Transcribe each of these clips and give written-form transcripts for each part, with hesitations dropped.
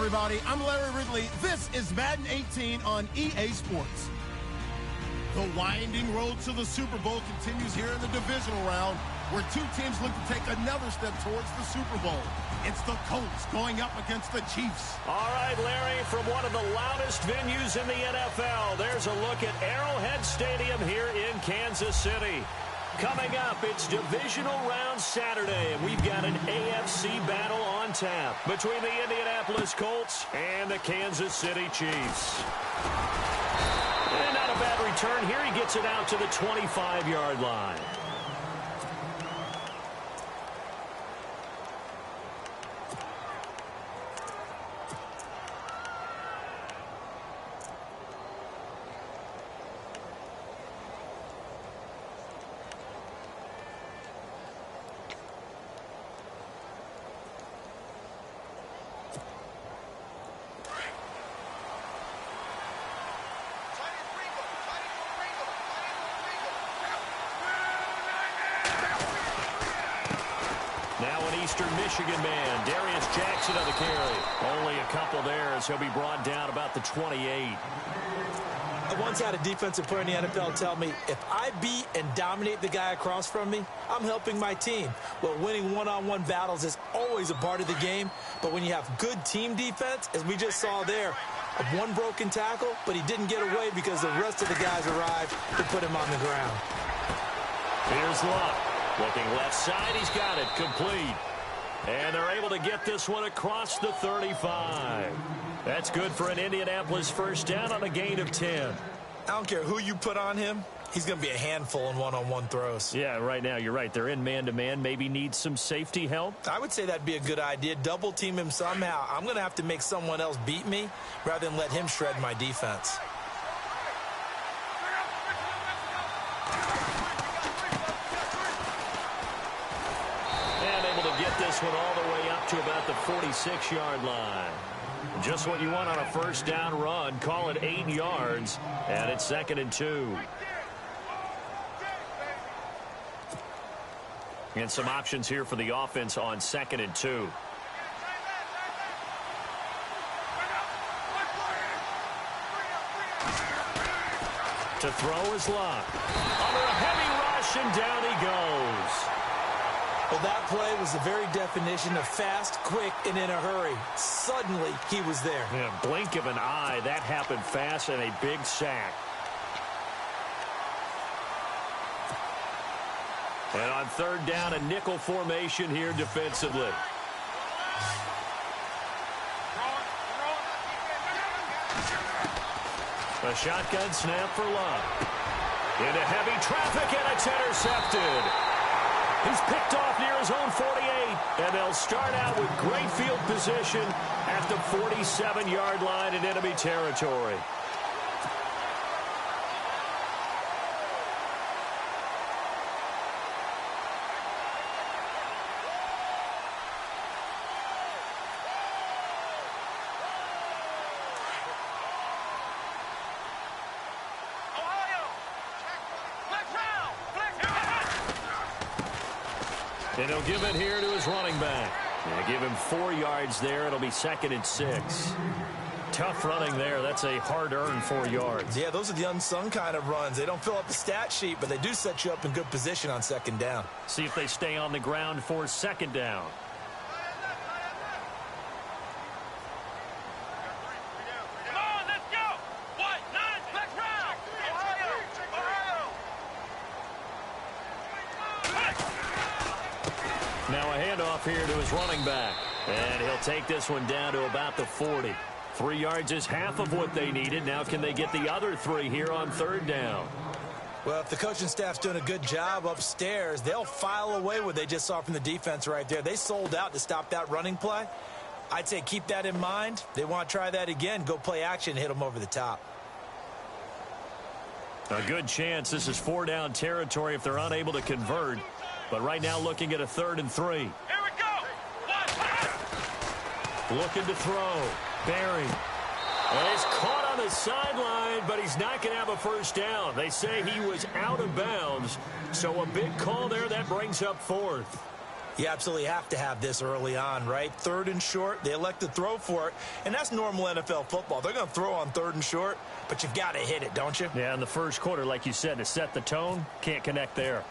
everybody. I'm Larry Ridley. This is Madden 18 on EA Sports. The winding road to the Super Bowl continues here in the divisional round, where two teams look to take another step towards the Super Bowl. It's the Colts going up against the Chiefs. All right, Larry, from one of the loudest venues in the NFL, there's a look at Arrowhead Stadium here in Kansas City. Coming up, it's Divisional Round Saturday, and we've got an AFC battle on tap between the Indianapolis Colts and the Kansas City Chiefs. And not a bad return here. He gets it out to the 25-yard line. Eastern Michigan man, Darius Jackson on the carry. Only a couple there as he'll be brought down about the 28. I once had a defensive player in the NFL tell me, if I beat and dominate the guy across from me, I'm helping my team. Well, winning one-on-one battles is always a part of the game, but when you have good team defense, as we just saw there, one broken tackle, but he didn't get away because the rest of the guys arrived to put him on the ground. Here's Luck. Looking left side, he's got it complete. And they're able to get this one across the 35. That's good for an Indianapolis first down on a gain of 10. I don't care who you put on him. He's going to be a handful in one-on-one throws. Yeah, right now, you're right. They're in man-to-man. Maybe need some safety help. I would say that'd be a good idea. Double team him somehow. I'm going to have to make someone else beat me rather than let him shred my defense. Get this one all the way up to about the 46-yard line. Just what you want on a first down run. Call it 8 yards, and it's 2nd and 2. And some options here for the offense on 2nd and 2. To throw is Luck. Under a heavy rush, and down he goes. Well, that play was the very definition of fast, quick, and in a hurry. Suddenly, he was there. Yeah, blink of an eye. That happened fast and a big sack. And on third down, a nickel formation here defensively. A shotgun snap for Luck. Into heavy traffic, and it's intercepted. He's picked off near his own 48, and they'll start out with great field position at the 47-yard line in enemy territory. And he'll give it here to his running back. And give him 4 yards there. It'll be 2nd and 6. Tough running there. That's a hard-earned 4 yards. Yeah, those are the unsung kind of runs. They don't fill up the stat sheet, but they do set you up in good position on 2nd down. See if they stay on the ground for 2nd down. Now a handoff here to his running back. And he'll take this one down to about the 40. 3 yards is half of what they needed. Now can they get the other 3 here on third down? Well, if the coaching staff's doing a good job upstairs, they'll file away what they just saw from the defense right there. They sold out to stop that running play. I'd say keep that in mind. They want to try that again. Go play action, hit them over the top. A good chance this is 4-down territory if they're unable to convert. But right now looking at a 3rd and 3. Here we go. Looking to throw. Barry. And he's caught on the sideline, but he's not going to have a first down. They say he was out of bounds. So a big call there that brings up 4th. You absolutely have to have this early on, right? 3rd and short, they elect to throw for it, and that's normal NFL football. They're going to throw on 3rd and short, but you've got to hit it, don't you? Yeah, in the first quarter, like you said, to set the tone, can't connect there.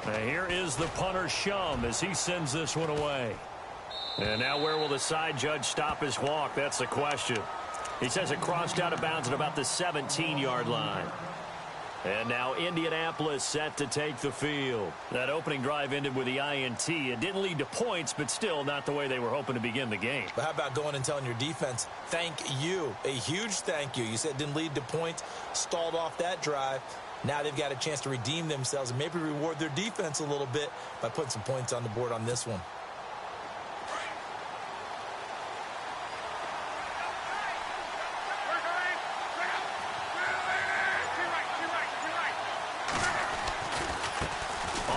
Now here is the punter, Shum, as he sends this one away. And now where will the side judge stop his walk? That's the question. He says it crossed out of bounds at about the 17-yard line. And now Indianapolis set to take the field. That opening drive ended with the INT. It didn't lead to points, but still not the way they were hoping to begin the game. But how about going and telling your defense, thank you, a huge thank you. You said it didn't lead to points, stalled off that drive. Now they've got a chance to redeem themselves and maybe reward their defense a little bit by putting some points on the board on this one.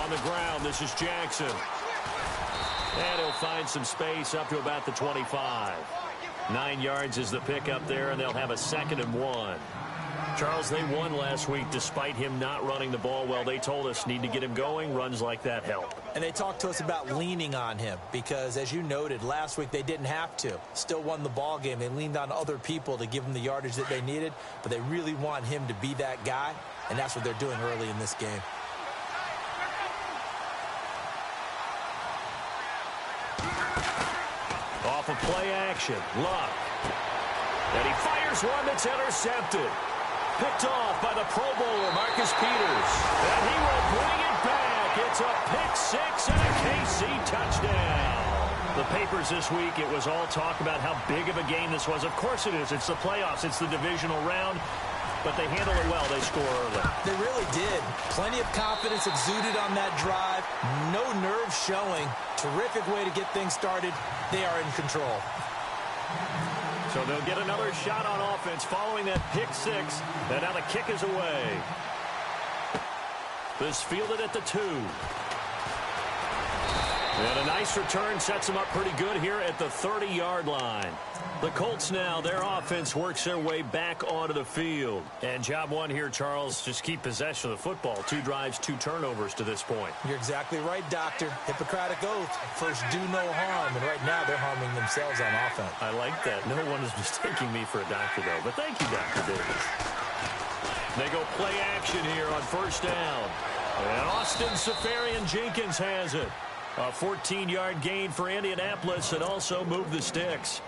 On the ground, this is Jackson. And he'll find some space up to about the 25. 9 yards is the pickup there, and they'll have a 2nd and 1. Charles, they won last week despite him not running the ball well. They told us need to get him going. Runs like that help. And they talked to us about leaning on him because, as you noted, last week they didn't have to. Still won the ball game. They leaned on other people to give them the yardage that they needed, but they really want him to be that guy, and that's what they're doing early in this game. Off of play action, Luck. And he fires one that's intercepted. Picked off by the Pro Bowler, Marcus Peters. And he will bring it back. It's a pick 6 and a KC touchdown. The papers this week, it was all talk about how big of a game this was. Of course it is. It's the playoffs. It's the divisional round. But they handle it well. They score early. They really did. Plenty of confidence exuded on that drive. No nerves showing. Terrific way to get things started. They are in control. So they'll get another shot on offense following that pick 6. And now the kick is away. This fielded at the 2. And a nice return sets them up pretty good here at the 30-yard line. The Colts now, their offense works their way back onto the field. And job one here, Charles, just keep possession of the football. 2 drives, 2 turnovers to this point. You're exactly right, Doctor. Hippocratic oath. First, do no harm. And right now, they're harming themselves on offense. I like that. No one is mistaking me for a doctor, though. But thank you, Dr. Davis. They go play action here on first down. And Austin Seferian-Jenkins has it. A 14-yard gain for Indianapolis and also move the sticks.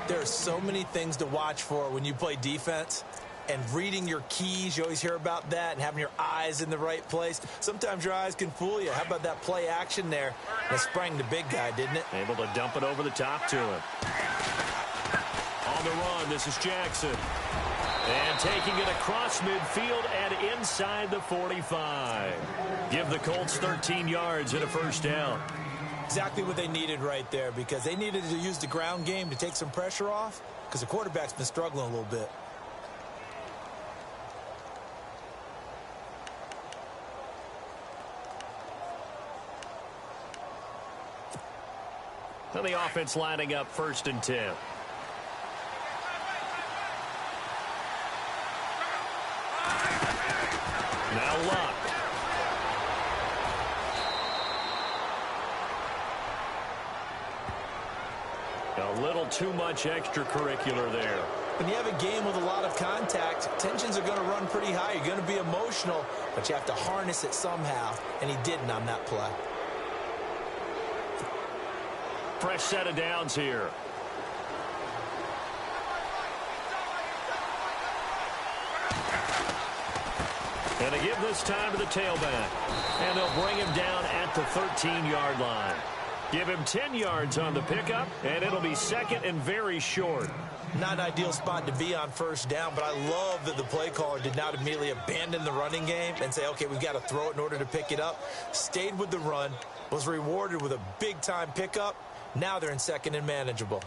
There are so many things to watch for when you play defense. And reading your keys, you always hear about that, and having your eyes in the right place. Sometimes your eyes can fool you. How about that play action there? That sprang the big guy, didn't it? Able to dump it over the top to him. On the run, this is Jackson. And taking it across midfield and inside the 45. Give the Colts 13 yards and a first down. Exactly what they needed right there, because they needed to use the ground game to take some pressure off, because the quarterback's been struggling a little bit. And the offense lining up 1st and 10. Now Luck. A little too much extracurricular there. When you have a game with a lot of contact, tensions are going to run pretty high. You're going to be emotional, but you have to harness it somehow, and he didn't on that play. Fresh set of downs here. And they give this time to the tailback. And they'll bring him down at the 13-yard line. Give him 10 yards on the pickup, and it'll be 2nd and very short. Not an ideal spot to be on first down, but I love that the play caller did not immediately abandon the running game and say, okay, we've got to throw it in order to pick it up. Stayed with the run, was rewarded with a big-time pickup. Now they're in 2nd and manageable.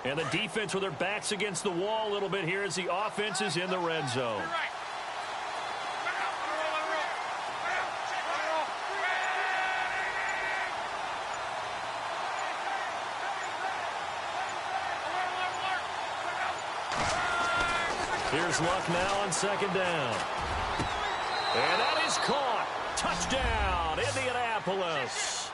And the defense with their backs against the wall a little bit here as the offense is in the red zone. Here's Luck now on second down. And that is caught. Touchdown, Indianapolis.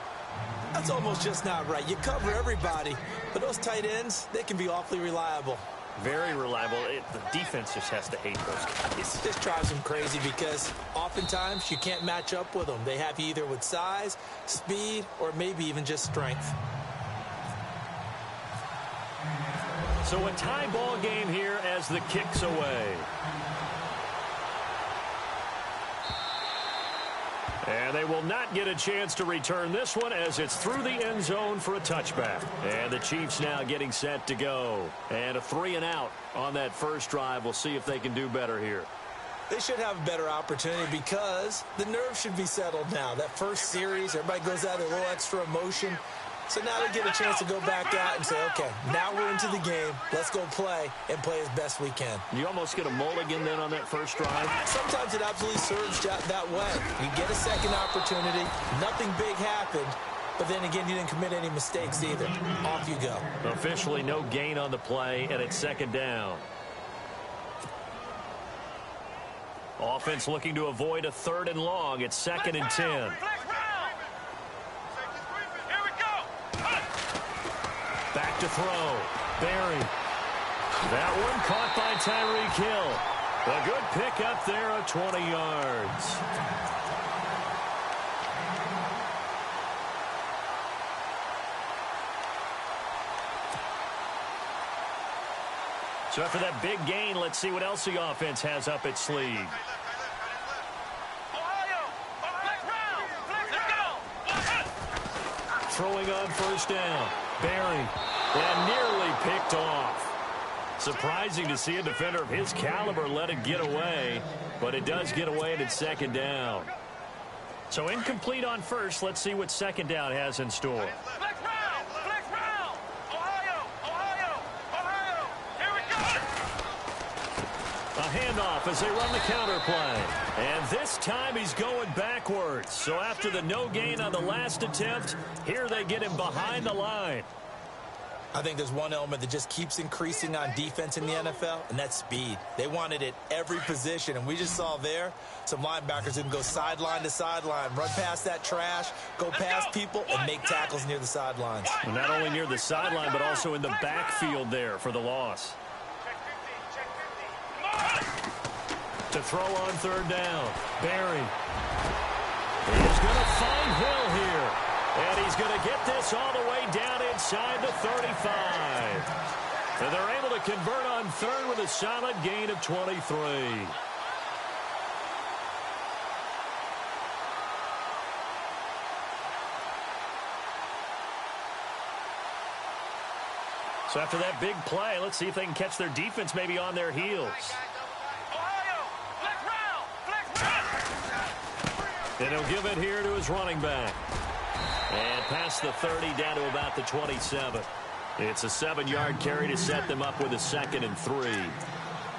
That's almost just not right. You cover everybody, but those tight ends, they can be awfully reliable. Very reliable. The defense just has to hate those guys. This drives them crazy because oftentimes you can't match up with them. They have you either with size, speed, or maybe even just strength. So a tie ball game here as the kick's away. And they will not get a chance to return this one as it's through the end zone for a touchback. And the Chiefs now getting set to go. And a 3-and-out on that first drive. We'll see if they can do better here. They should have a better opportunity because the nerves should be settled now. That first series, everybody goes out with a little extra emotion. So now they get a chance to go back out and say, okay, now we're into the game. Let's go play and play as best we can. You almost get a mulligan then on that first drive. Sometimes it absolutely serves that way. You get a second opportunity. Nothing big happened. But then again, you didn't commit any mistakes either. Off you go. Officially no gain on the play, and it's second down. Offense looking to avoid a 3rd and long. It's 2nd and 10. Back to throw. Barry. That one caught by Tyreek Hill. A good pick up there of 20 yards. So after that big gain, let's see what else the offense has up its sleeve. Throwing on first down. Barry. And nearly picked off. Surprising to see a defender of his caliber let it get away, but it does get away and it's second down. So incomplete on first. Let's see what second down has in store. A handoff as they run the counter play. And this time he's going backwards. So after the no gain on the last attempt, here they get him behind the line. I think there's one element that just keeps increasing on defense in the NFL, and that's speed. They want it at every position, and we just saw there some linebackers who can go sideline to sideline, run past that trash, go past people, and make tackles near the sidelines. And not only near the sideline, but also in the backfield there for the loss. To throw on third down, Barry. He's going to find Hill here. And he's going to get this all the way down inside the 35. And they're able to convert on third with a solid gain of 23. So after that big play, let's see if they can catch their defense maybe on their heels. And he'll give it here to his running back. And past the 30 down to about the 27. It's a 7-yard carry to set them up with a 2nd and 3.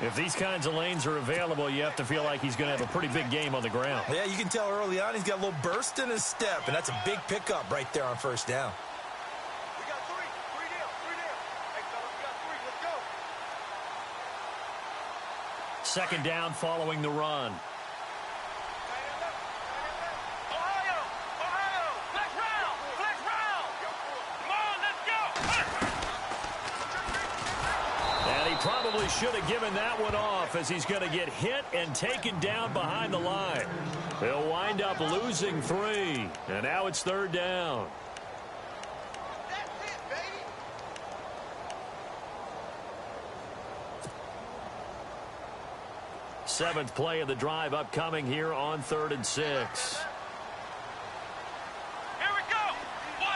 If these kinds of lanes are available, you have to feel like he's going to have a pretty big game on the ground. Yeah, you can tell early on he's got a little burst in his step, and that's a big pickup right there on first down. We got three. Three down. Hey, fellas, we got 3. Let's go. Second down following the run. Probably should have given that one off as he's going to get hit and taken down behind the line. He'll wind up losing 3. And now it's third down. That's it, baby. Seventh play of the drive upcoming here on 3rd and 6. Here we go. 1,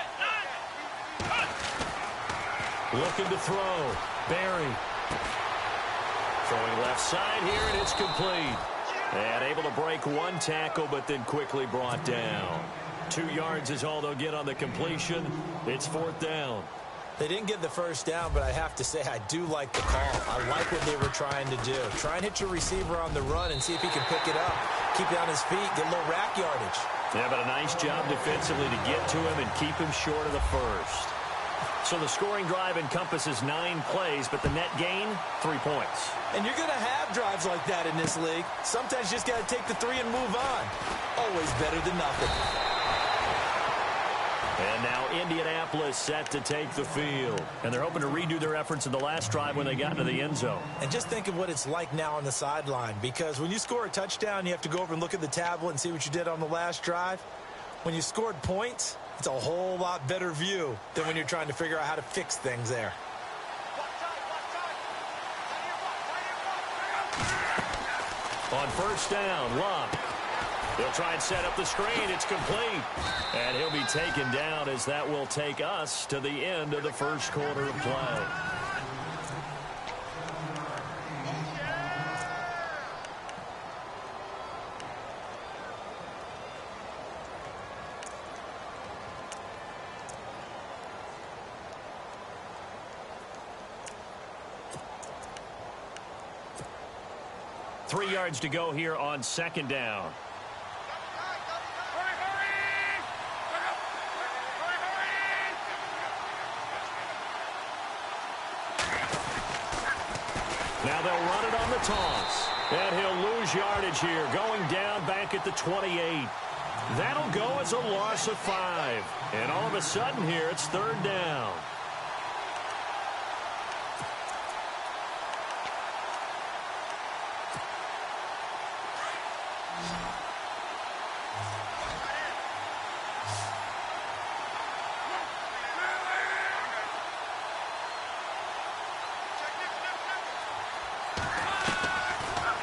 9. Looking to throw. Barry. Throwing left side here, and it's complete. And able to break one tackle, but then quickly brought down. 2 yards is all they'll get on the completion. It's 4th down. They didn't get the first down, but I have to say I do like the call. I like what they were trying to do. Try and hit your receiver on the run and see if he can pick it up. Keep it on his feet, get a little rack yardage. Yeah, but a nice job defensively to get to him and keep him short of the first. So the scoring drive encompasses 9 plays, but the net gain, 3 points. And you're going to have drives like that in this league. Sometimes you just got to take the 3 and move on. Always better than nothing. And now Indianapolis set to take the field. And they're hoping to redo their efforts in the last drive when they got into the end zone. And just think of what it's like now on the sideline. Because when you score a touchdown, you have to go over and look at the tablet and see what you did on the last drive. When you scored points, it's a whole lot better view than when you're trying to figure out how to fix things there. On first down, Love. He'll try and set up the screen. It's complete. And he'll be taken down as that will take us to the end of the first quarter of play. Three yards to go here on second down. Now they'll run it on the toss. And he'll lose yardage here, going down back at the 28. That'll go as a loss of 5. And all of a sudden here, it's third down.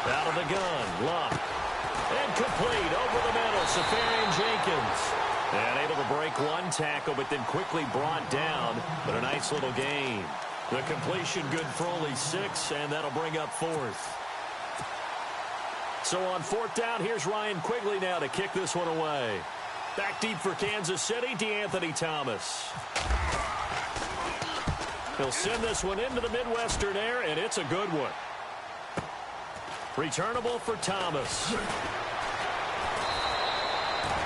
Out of the gun, Love. And complete over the middle, Safarian Jenkins. And able to break one tackle, but then quickly brought down. But a nice little gain. The completion good for only 6, and that'll bring up 4th. So on 4th down, here's Ryan Quigley now to kick this one away. Back deep for Kansas City, DeAnthony Thomas. He'll send this one into the Midwestern air, and it's a good one. Returnable for Thomas.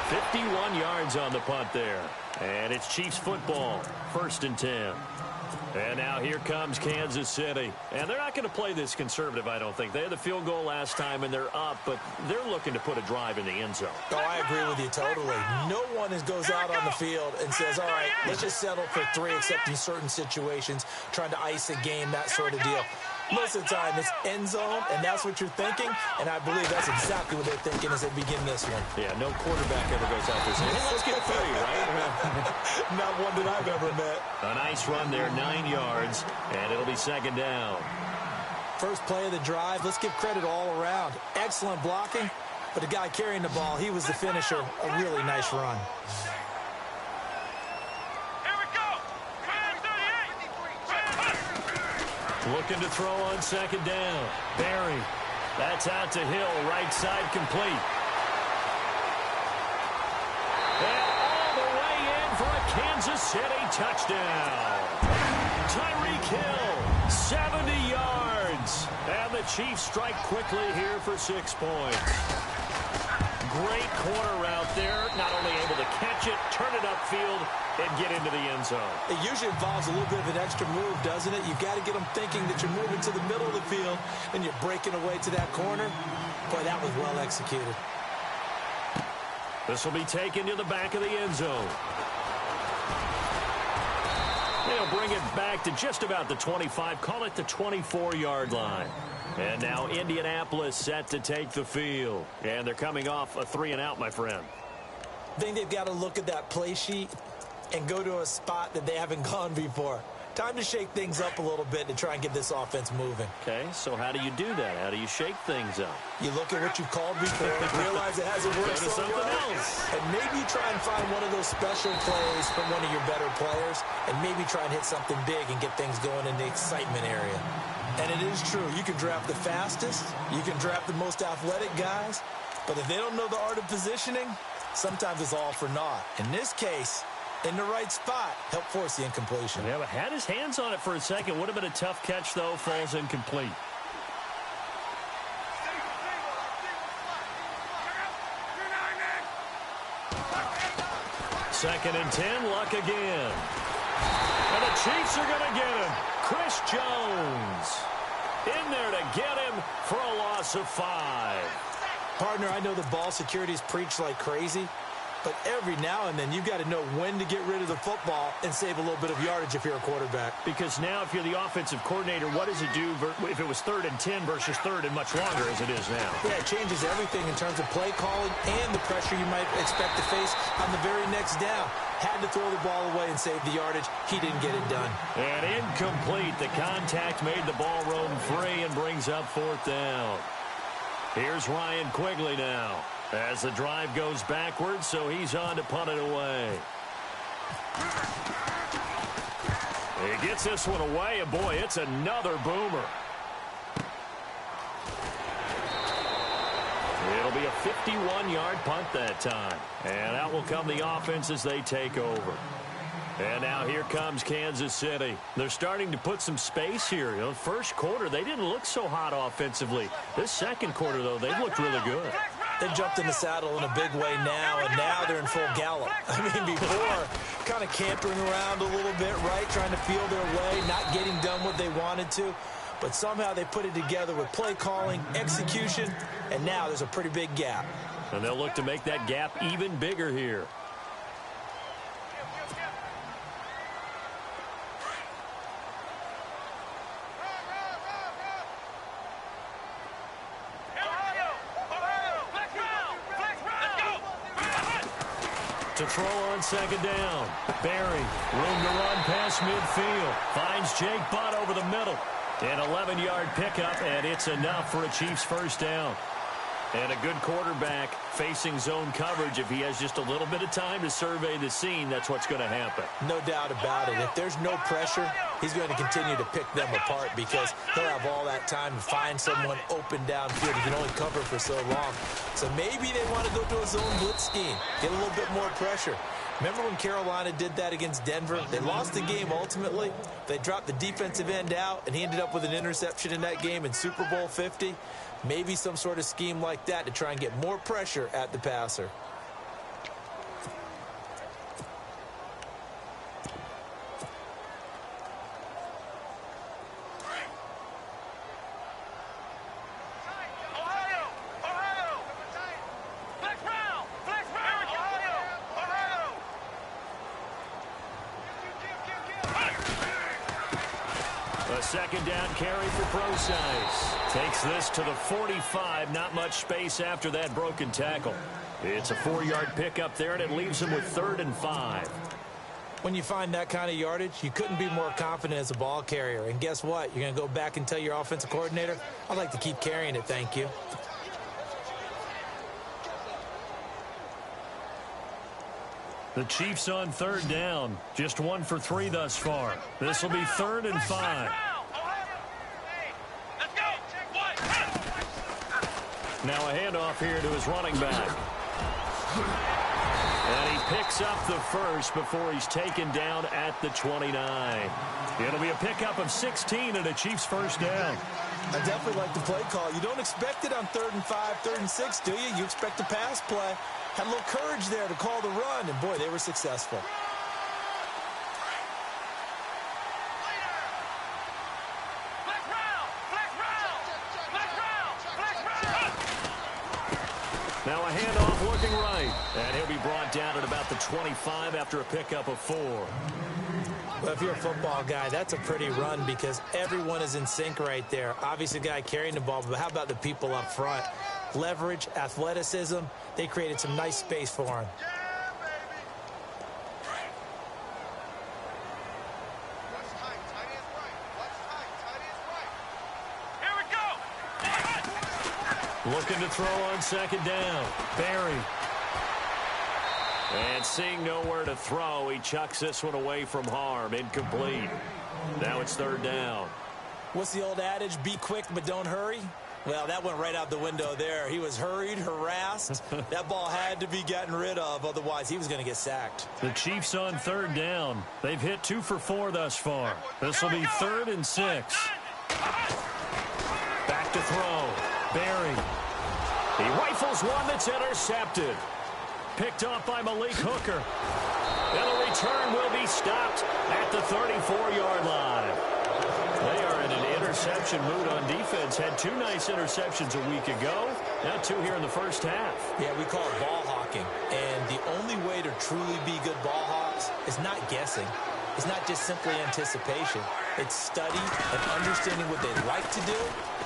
51 yards on the punt there. And it's Chiefs football. 1st and 10. And now here comes Kansas City. And they're not going to play this conservative, I don't think. They had the field goal last time, and they're up, but they're looking to put a drive in the end zone. Oh, I agree with you totally. No one goes out on the field and says, all right, let's just settle for 3, except in certain situations, trying to ice a game, that sort of deal. Most of the time, it's end zone, and that's what you're thinking, and I believe that's exactly what they're thinking as they begin this one. Yeah, no quarterback ever goes out there saying, hey, let's get 3, right? Not one that I've ever met. A nice run there, 9 yards, and it'll be 2nd down. First play of the drive, let's give credit all around. Excellent blocking, but the guy carrying the ball, he was the finisher. A really nice run. Looking to throw on 2nd down. Barry. That's out to Hill. Right side complete. And all the way in for a Kansas City touchdown. Tyreek Hill, 70 yards. And the Chiefs strike quickly here for 6 points. Great corner route there. Not only able to catch it, turn it upfield, and get into the end zone. It usually involves a little bit of an extra move, doesn't it? You've got to get them thinking that you're moving to the middle of the field and you're breaking away to that corner. Boy, that was well executed. This will be taken to the back of the end zone. They'll bring it back to just about the 25, call it the 24-yard line. And now Indianapolis set to take the field. And they're coming off a 3-and-out, my friend. I think they've got to look at that play sheet and go to a spot that they haven't gone before. Time to shake things up a little bit to try and get this offense moving. Okay, so how do you do that? How do you shake things up? You look at what you've called before, realize it hasn't worked so something well, else. and maybe try and find one of those special plays from one of your better players, and maybe try and hit something big and get things going in the excitement area. And it is true, you can draft the fastest, you can draft the most athletic guys, but if they don't know the art of positioning, sometimes it's all for naught. In this case, in the right spot, help force the incompletion. Yeah, but had his hands on it for a second. Would have been a tough catch, though. Falls incomplete. Second and 10, Luck again. And the Chiefs are going to get him. Chris Jones in there to get him for a loss of 5. Partner, I know the ball security's preached like crazy, but every now and then you've got to know when to get rid of the football and save a little bit of yardage if you're a quarterback. Because now if you're the offensive coordinator, what does it do if it was 3rd and 10 versus 3rd and much longer as it is now? Yeah, it changes everything in terms of play calling and the pressure you might expect to face on the very next down. Had to throw the ball away and save the yardage. He didn't get it done. And incomplete. The contact made the ball roam free and brings up 4th down. Here's Ryan Quigley now as the drive goes backwards, so he's on to punt it away. He gets this one away, and boy, it's another boomer. It'll be a 51-yard punt that time. And out will come the offense as they take over. And now here comes Kansas City. They're starting to put some space here. You know, first quarter, they didn't look so hot offensively. This second quarter, though, they've looked really good. They jumped in the saddle in a big way now, and now they're in full gallop. I mean, before, kind of cantering around a little bit, right, trying to feel their way, not getting done what they wanted to. But somehow they put it together with play calling, execution, and now there's a pretty big gap. And they'll look to make that gap even bigger here. To throw on 2nd down. Barry, room to run past midfield. Finds Jake Butt over the middle. An 11-yard pickup, and it's enough for a Chiefs first down. And a good quarterback facing zone coverage. If he has just a little bit of time to survey the scene, that's what's going to happen. No doubt about it. If there's no pressure, he's going to continue to pick them apart because he'll have all that time to find someone open downfield. He can only cover for so long. So maybe they want to go to a zone blitz scheme, get a little bit more pressure. Remember when Carolina did that against Denver? They lost the game ultimately. They dropped the defensive end out, and he ended up with an interception in that game in Super Bowl 50. Maybe some sort of scheme like that to try and get more pressure at the passer. A 2nd down carry for Procise. Takes this to the 45. Not much space after that broken tackle. It's a 4-yard pickup there, and it leaves him with 3rd and 5. When you find that kind of yardage, you couldn't be more confident as a ball carrier. And guess what? You're going to go back and tell your offensive coordinator, I'd like to keep carrying it, thank you. The Chiefs on 3rd down. Just 1 for 3 thus far. This will be 3rd and 5. Now a handoff here to his running back. And he picks up the first before he's taken down at the 29. It'll be a pickup of 16 and a Chiefs first down. I definitely like the play call. You don't expect it on 3rd and 5, 3rd and 6, do you? You expect a pass play. Had a little courage there to call the run, and boy, they were successful. Now a handoff looking right. And he'll be brought down at about the 25 after a pickup of 4. Well, if you're a football guy, that's a pretty run because everyone is in sync right there. Obviously, the guy carrying the ball, but how about the people up front? Leverage, athleticism, they created some nice space for him. Looking to throw on 2nd down. Barry. And seeing nowhere to throw, he chucks this one away from harm. Incomplete. Now it's 3rd down. What's the old adage? Be quick, but don't hurry. Well, that went right out the window there. He was hurried, harassed. That ball had to be gotten rid of. Otherwise, he was going to get sacked. The Chiefs on 3rd down. They've hit 2 for 4 thus far. This will be 3rd and 6. Back to throw. Barry. He rifles one that's intercepted. Picked off by Malik Hooker. And the return will be stopped at the 34-yard line. They are in an interception mood on defense. Had 2 nice interceptions a week ago. Now 2 here in the first half. Yeah, we call it ball hawking. And the only way to truly be good ball hawks is not guessing. It's not just simply anticipation. It's study and understanding what they like to do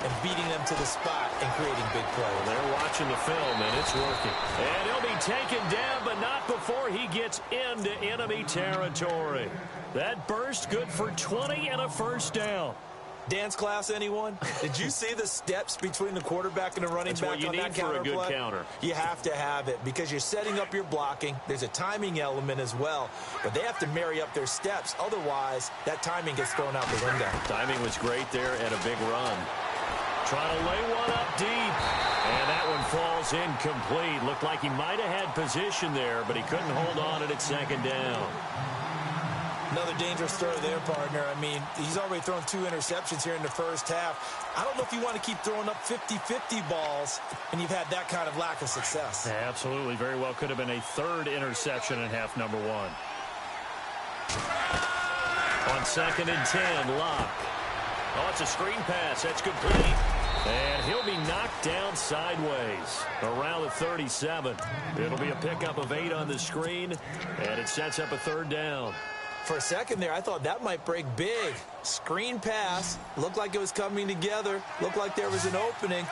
and beating them to the spot and creating big plays. Well, they're watching the film, and it's working. And he'll be taken down, but not before he gets into enemy territory. That burst good for 20 and a first down. Dance class, anyone? Did you see the steps between the quarterback and the running back on that counter play? That's what you need for a good play? counter. You have to have it because you're setting up your blocking. There's a timing element as well, but they have to marry up their steps. Otherwise, that timing gets thrown out the window. Timing was great there and a big run. Trying to lay one up deep, and that one falls incomplete. Looked like he might have had position there, but he couldn't hold on at second down. Another dangerous throw there, partner. I mean, he's already thrown 2 interceptions here in the first half. I don't know if you want to keep throwing up 50-50 balls, and you've had that kind of lack of success. Yeah, absolutely. Very well could have been a 3rd interception in half number 1. On 2nd and 10, Locke. Oh, it's a screen pass. That's complete. And he'll be knocked down sideways around the 37. It'll be a pickup of 8 on the screen, and it sets up a 3rd down. For a second there, I thought that might break big. Screen pass. Looked like it was coming together. Looked like there was an opening.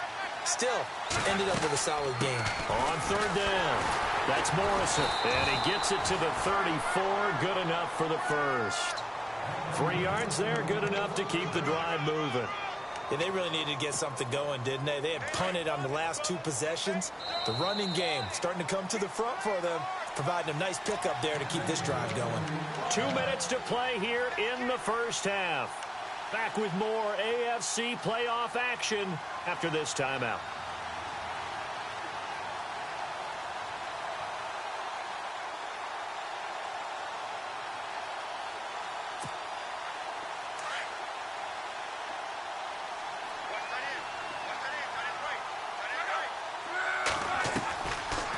Still, ended up with a solid game. On 3rd down, that's Morrison. And he gets it to the 34. Good enough for the first. 3 yards there, good enough to keep the drive moving. Yeah, they really needed to get something going, didn't they? They had punted on the last 2 possessions. The running game starting to come to the front for them, providing a nice pickup there to keep this drive going. 2 minutes to play here in the first half. Back with more AFC playoff action after this timeout.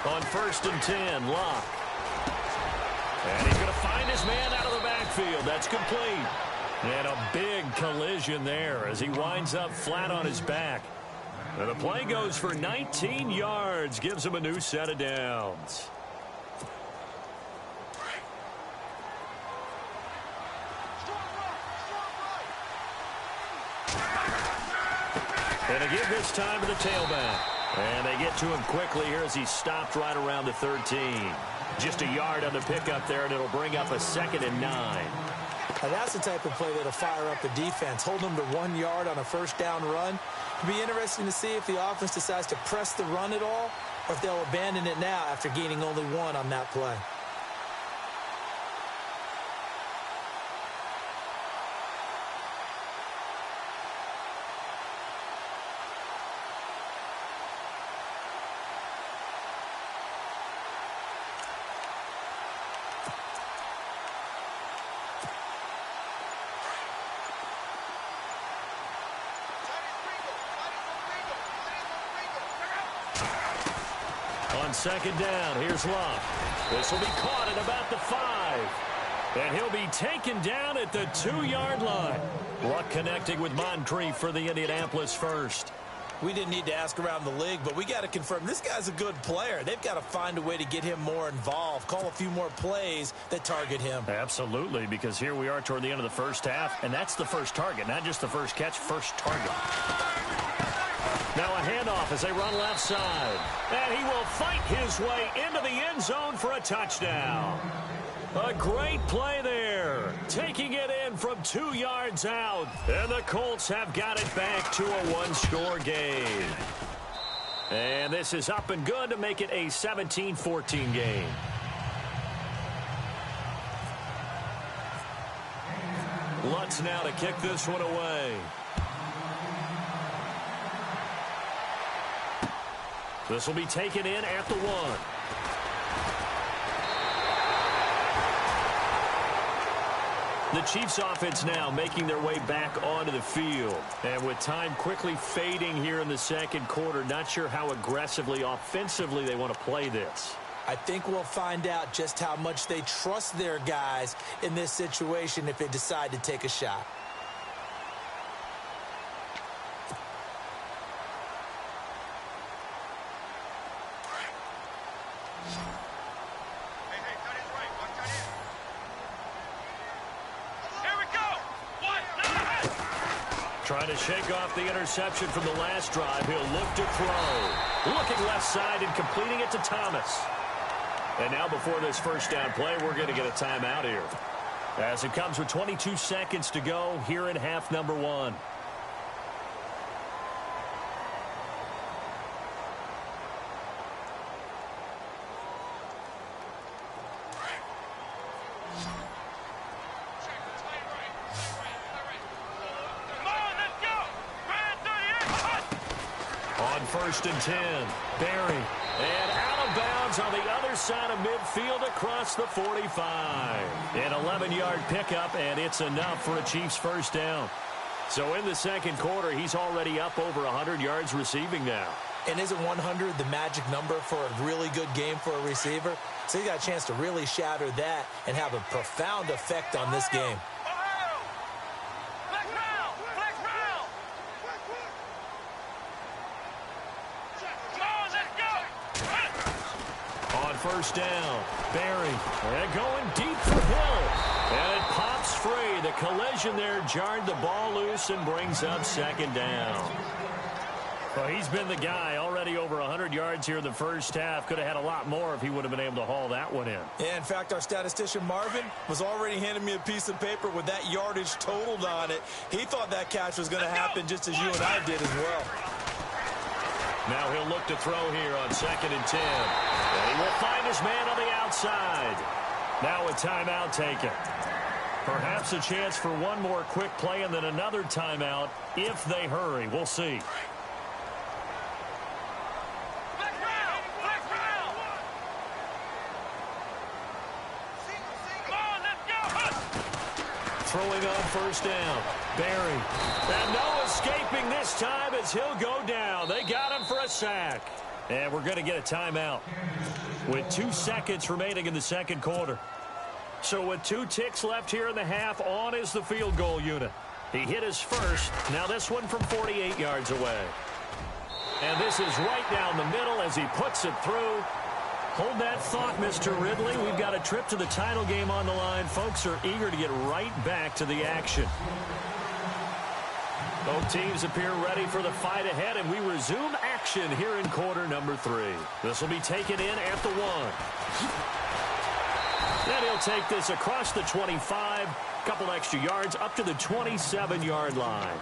On 1st and 10, Locke. And he's going to find his man out of the backfield. That's complete. And a big collision there as he winds up flat on his back. And the play goes for 19 yards. Gives him a new set of downs. And a give this time to the tailback. And they get to him quickly here as he stopped right around the 13. Just a yard on the pickup there, and it'll bring up a 2nd and 9. Now that's the type of play that'll fire up the defense. Hold them to 1 yard on a 1st down run. It'll be interesting to see if the offense decides to press the run at all, or if they'll abandon it now after gaining only 1 on that play. On 2nd down, here's Locke. This will be caught at about the 5. And he'll be taken down at the 2-yard line. Luck connecting with Moncrief for the Indianapolis first. We didn't need to ask around the league, but we got to confirm this guy's a good player. They've got to find a way to get him more involved, call a few more plays that target him. Absolutely, because here we are toward the end of the first half, and that's the first target, not just the first catch, first target. Now a handoff as they run left side. And he will fight his way into the end zone for a touchdown. A great play there. Taking it in from 2 yards out. And the Colts have got it back to a 1-score game. And this is up and good to make it a 17-14 game. Lutz now to kick this one away. This will be taken in at the 1. The Chiefs offense now making their way back onto the field. And with time quickly fading here in the second quarter, not sure how aggressively, offensively they want to play this. I think we'll find out just how much they trust their guys in this situation if they decide to take a shot. Trying to shake off the interception from the last drive. He'll look to throw. Looking left side and completing it to Thomas. And now before this first down play, we're going to get a timeout here, as it comes with 22 seconds to go here in half number 1. First and 10. Barry. And out of bounds on the other side of midfield across the 45. An 11-yard pickup, and it's enough for a Chiefs first down. So in the second quarter, he's already up over 100 yards receiving now. And isn't 100 the magic number for a really good game for a receiver? So he got a chance to really shatter that and have a profound effect on this game. First down, Barry, and going deep for Hill, and it pops free. The collision there jarred the ball loose and brings up second down. Well, he's been the guy already over 100 yards here in the first half. Could have had a lot more if he would have been able to haul that one in. Yeah, in fact, our statistician Marvin was already handing me a piece of paper with that yardage totaled on it. He thought that catch was going to happen just as you and I did as well. Now he'll look to throw here on second and 10. And he will find his man on the outside. Now a timeout taken. Perhaps a chance for one more quick play and then another timeout if they hurry. We'll see. Throwing on first down. Barry. And no escaping this time as he'll go down. They got him for a sack. And we're going to get a timeout with 2 seconds remaining in the second quarter. So with 2 ticks left here in the half, on is the field goal unit. He hit his first. Now this one from 48 yards away. And this is right down the middle as he puts it through. Hold that thought, Mr. Ridley. We've got a trip to the title game on the line. Folks are eager to get right back to the action. Both teams appear ready for the fight ahead, and we resume action here in quarter number 3. This will be taken in at the 1. Then he'll take this across the 25, couple extra yards up to the 27-yard line.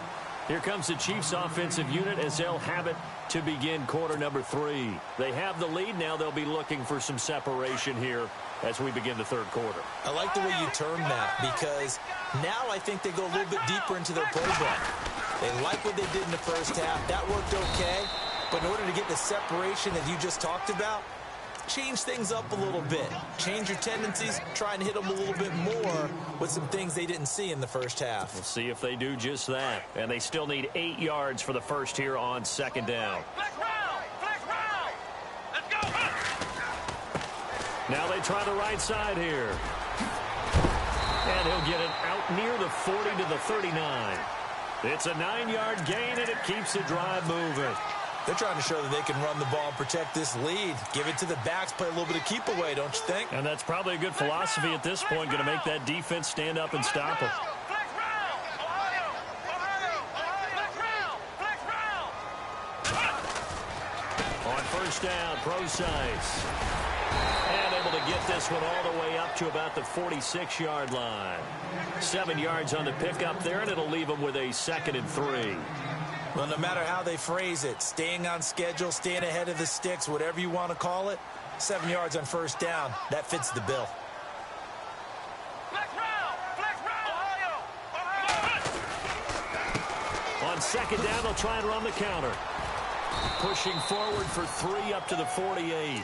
Here comes the Chiefs offensive unit as they'll have it to begin quarter number 3. They have the lead. Now they'll be looking for some separation here as we begin the third quarter. I like the way you term that, because now I think they go a little bit deeper into their playbook. They like what they did in the first half. That worked okay. But in order to get the separation that you just talked about, change things up a little bit. Change your tendencies. Try and hit them a little bit more with some things they didn't see in the first half. We'll see if they do just that. And they still need 8 yards for the first here on second down. Let's go. Now they try the right side here. And he'll get it out near the 40 to the 39. It's a 9-yard gain, and it keeps the drive moving. They're trying to show that they can run the ball and protect this lead. Give it to the backs, play a little bit of keep away, don't you think? And that's probably a good philosophy at this point, going to make that defense stand up and stop them. On first down, Procise. And able to get this one all the way up to about the 46-yard line. 7 yards on the pickup there, and it'll leave them with a 2nd and 3. Well, no matter how they phrase it, staying on schedule, staying ahead of the sticks, whatever you want to call it, 7 yards on first down, that fits the bill. On second down, they'll try and run the counter. Pushing forward for 3 up to the 48.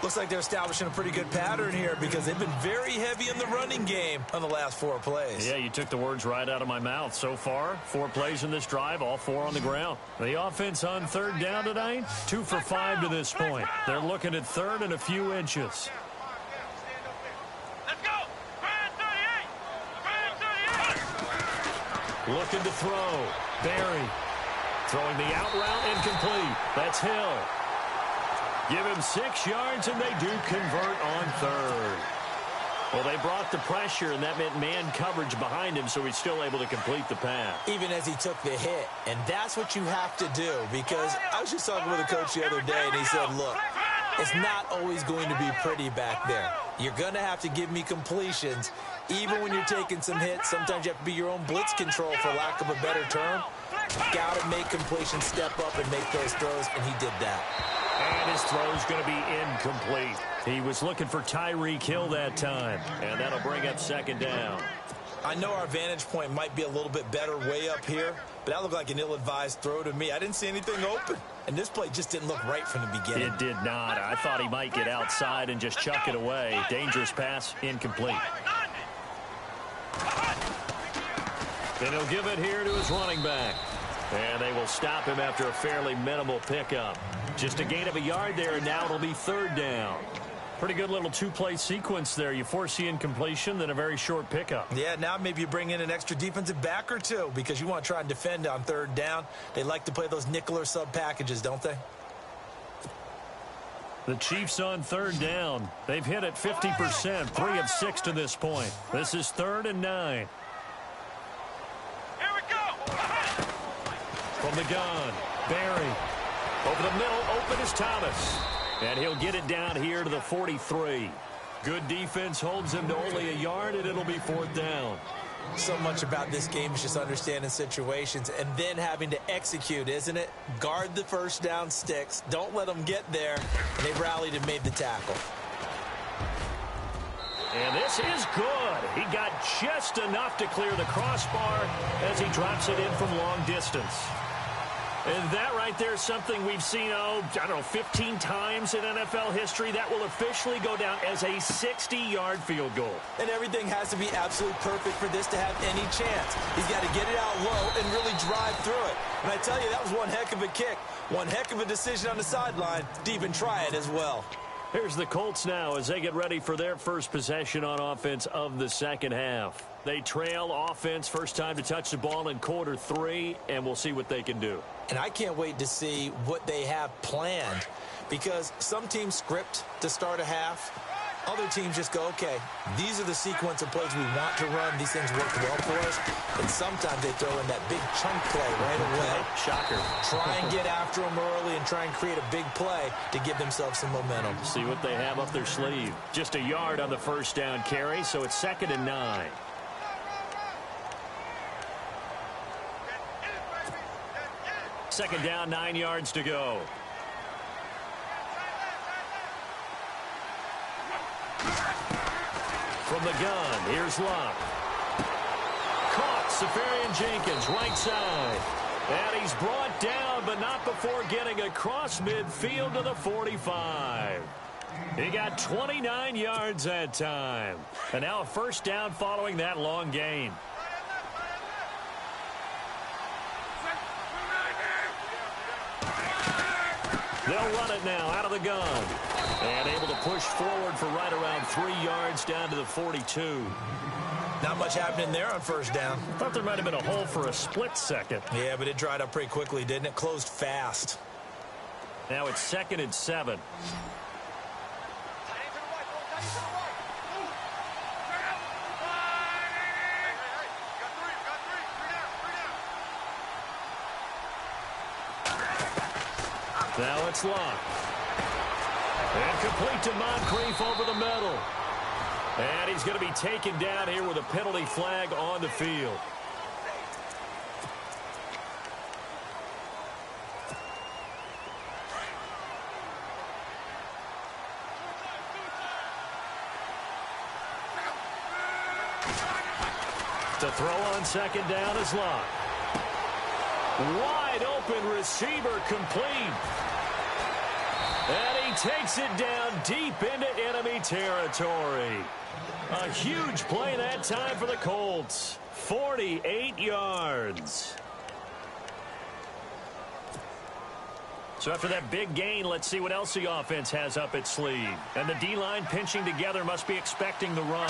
Looks like they're establishing a pretty good pattern here because they've been very heavy in the running game on the last 4 plays. Yeah, you took the words right out of my mouth. So far, 4 plays in this drive, all 4 on the ground. The offense on 3rd down tonight, 2 for 5 to this point. They're looking at 3rd and a few inches. Let's go. 38. Looking to throw. Barry throwing the out route incomplete. That's Hill. Give him 6 yards, and they do convert on 3rd. Well, they brought the pressure, and that meant man coverage behind him, so he's still able to complete the pass. Even as he took the hit, and that's what you have to do, because I was just talking with a coach the other day, and he said, look, it's not always going to be pretty back there. You're going to have to give me completions. Even when you're taking some hits, sometimes you have to be your own blitz control, for lack of a better term. Got to make completions, step up, and make those throws, and he did that. And his throw's going to be incomplete. He was looking for Tyreek Hill that time, and that'll bring up 2nd down. I know our vantage point might be a little bit better way up here, but that looked like an ill-advised throw to me. I didn't see anything open, and this play just didn't look right from the beginning. It did not. I thought he might get outside and just chuck it away. Dangerous pass, incomplete. Then he'll give it here to his running back. And they will stop him after a fairly minimal pickup. Just a gain of a yard there, and now it'll be 3rd down. Pretty good little 2-play sequence there. You force the incompletion, then a very short pickup. Yeah, now maybe you bring in an extra defensive back or 2 because you want to try and defend on 3rd down. They like to play those nickel or sub packages, don't they? The Chiefs on 3rd down. They've hit it 50%, 3 of 6 to this point. This is 3rd and 9. Here we go. From the gun, Barry. Over the middle, open is Thomas. And he'll get it down here to the 43. Good defense holds him to only a yard, and it'll be 4th down. So much about this game is just understanding situations and then having to execute, isn't it? Guard the 1st down sticks. Don't let them get there. And they've rallied and made the tackle. And this is good. He got just enough to clear the crossbar as he drops it in from long distance. And that right there is something we've seen, 15 times in NFL history. That will officially go down as a 60-yard field goal. And everything has to be absolutely perfect for this to have any chance. He's got to get it out low and really drive through it. And I tell you, that was one heck of a kick. One heck of a decision on the sideline to even try it as well. Here's the Colts now as they get ready for their first possession on offense of the 2nd half. They trail offense, first time to touch the ball in quarter 3, and we'll see what they can do. And I can't wait to see what they have planned, because some teams script to start a half. Other teams just go, okay, these are the sequence of plays we want to run. These things work well for us. And sometimes they throw in that big chunk play right away. Shocker. Try and get after them early and try and create a big play to give themselves some momentum. See what they have up their sleeve. Just a yard on the 1st down carry, so it's 2nd and 9. Second down, 9 yards to go. From the gun, here's Luck. Caught, Safarian-Jenkins, right side. And he's brought down, but not before getting across midfield to the 45. He got 29 yards that time. And now a 1st down following that long gain. They'll run it now out of the gun. And able to push forward for right around 3 yards down to the 42. Not much happening there on 1st down. Thought there might have been a hole for a split second. Yeah, but it dried up pretty quickly, didn't it? Closed fast. Now it's 2nd and 7. Now it's Luck. And complete to Moncrief over the middle. And he's going to be taken down here with a penalty flag on the field. To throw on 2nd down is Luck. Wide open receiver complete. And he he takes it down deep into enemy territory. A huge play that time for the Colts. 48 yards. So after that big gain, let's see what else the offense has up its sleeve. And the D-line pinching together must be expecting the run.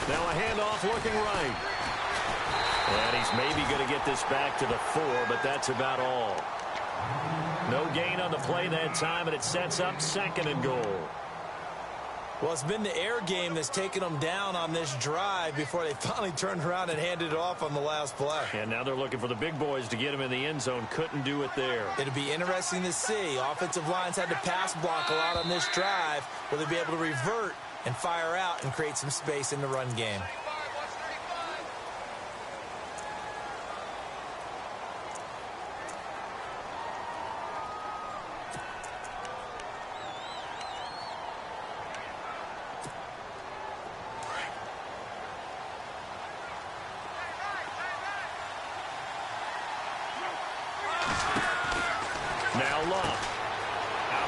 Now a handoff looking right. And he's maybe going to get this back to the 4, but that's about all. No gain on the play that time, and it sets up 2nd and goal. Well, it's been the air game that's taken them down on this drive before they finally turned around and handed it off on the last play. And now they're looking for the big boys to get him in the end zone. Couldn't do it there. It'll be interesting to see. Offensive lines had to pass block a lot on this drive. Will they be able to revert and fire out and create some space in the run game?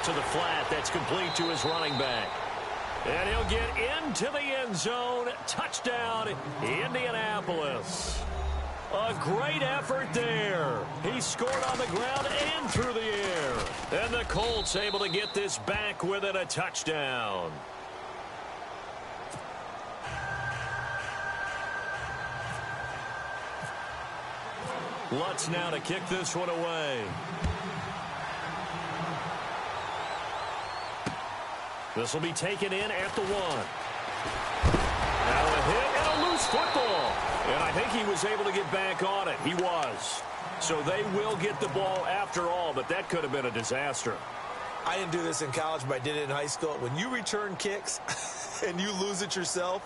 To the flat, that's complete to his running back. And he'll get into the end zone. Touchdown, Indianapolis. A great effort there. He scored on the ground and through the air. And the Colts able to get this back within a touchdown. Lutz now to kick this one away. This will be taken in at the 1. Now a hit and a loose football. And I think he was able to get back on it. He was. So they will get the ball after all, but that could have been a disaster. I didn't do this in college, but I did it in high school. When you return kicks and you lose it yourself,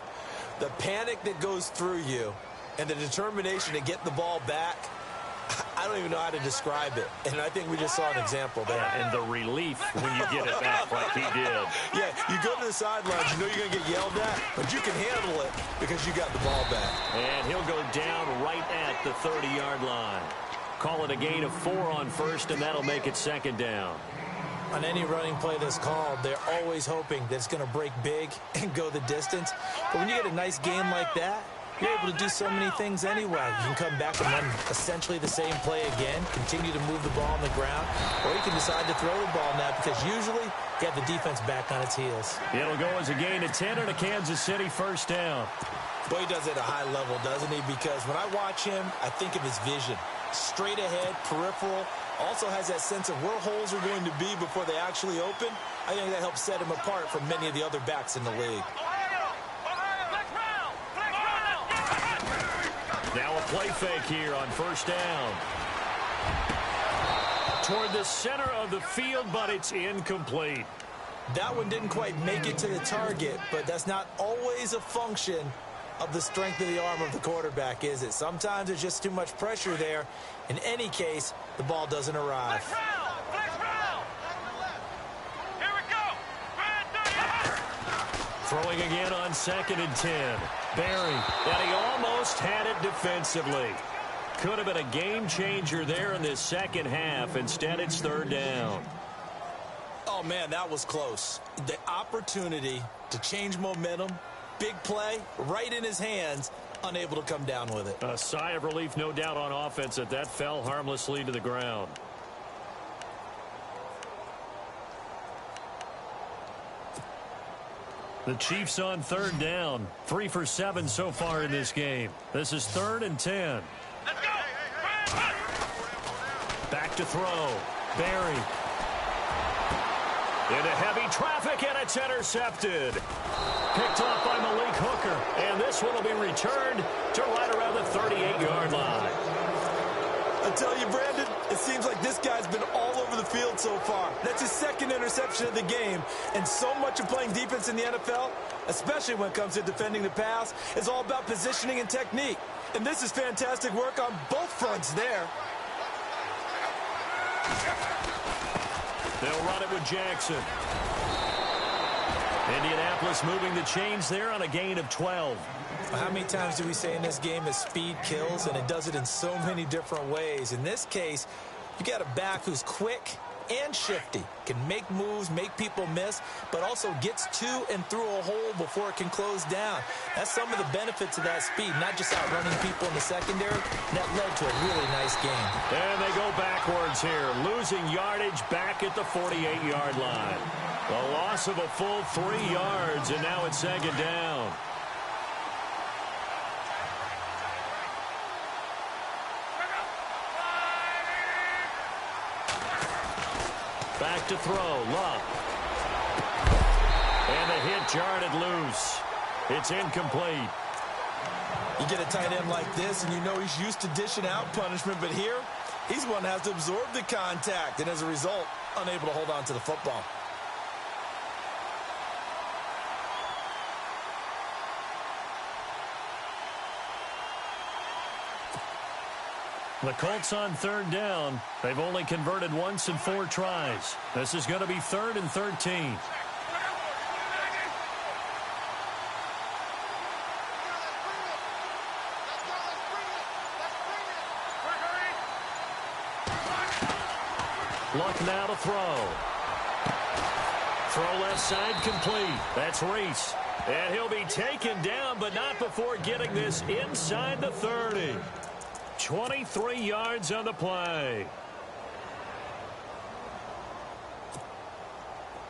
the panic that goes through you and the determination to get the ball back, I don't even know how to describe it. And I think we just saw an example there. And the relief when you get it back like he did. Yeah, you go to the sidelines, you know you're going to get yelled at, but you can handle it because you got the ball back. And he'll go down right at the 30-yard line. Call it a gain of 4 on first, and that'll make it 2nd down. On any running play that's called, they're always hoping that it's going to break big and go the distance. But when you get a nice gain like that, you're able to do so many things anyway. You can come back and run essentially the same play again, continue to move the ball on the ground, or you can decide to throw the ball now because usually you have the defense back on its heels. It'll go as a gain of 10 and a Kansas City 1st down. Boy, he does it at a high level, doesn't he? Because when I watch him, I think of his vision. Straight ahead, peripheral, also has that sense of where holes are going to be before they actually open. I think that helps set him apart from many of the other backs in the league. Now a play fake here on 1st down. Toward the center of the field, but it's incomplete. That one didn't quite make it to the target, but that's not always a function of the strength of the arm of the quarterback, is it? Sometimes there's just too much pressure there. In any case, the ball doesn't arrive. Throwing again on 2nd and 10. Barry, and he almost had it defensively. Could have been a game changer there in this second half. Instead, it's 3rd down. Oh, man, that was close. The opportunity to change momentum, big play, right in his hands, unable to come down with it. A sigh of relief, no doubt, on offense that fell harmlessly to the ground. The Chiefs on 3rd down. 3 for 7 so far in this game. This is 3rd and 10. Let's go. Back to throw. Barry. Into heavy traffic, and it's intercepted. Picked off by Malik Hooker. And this one will be returned to right around the 38-yard line. I tell you, Brandon, it seems like this guy's been all over the field so far. That's his 2nd interception of the game. And so much of playing defense in the NFL, especially when it comes to defending the pass, is all about positioning and technique. And this is fantastic work on both fronts there. They'll run it with Jackson. Indianapolis moving the chains there on a gain of 12. How many times do we say in this game that speed kills, and it does it in so many different ways? In this case, you got a back who's quick and shifty. Can make moves, make people miss, but also gets to and through a hole before it can close down. That's some of the benefits of that speed, not just outrunning people in the secondary. And that led to a really nice game. And they go backwards here, losing yardage back at the 48-yard line. A loss of a full 3 yards, and now it's second down. Back to throw, Love. And the hit jarred it loose. It's incomplete. You get a tight end like this, and you know he's used to dishing out punishment, but here, he's one that has to absorb the contact, and as a result, unable to hold on to the football. The Colts on third down. They've only converted once in 4 tries. This is going to be 3rd and 13. Luck now to throw. Throw left side complete. That's Reese. And he'll be taken down, but not before getting this inside the 30. 23 yards on the play.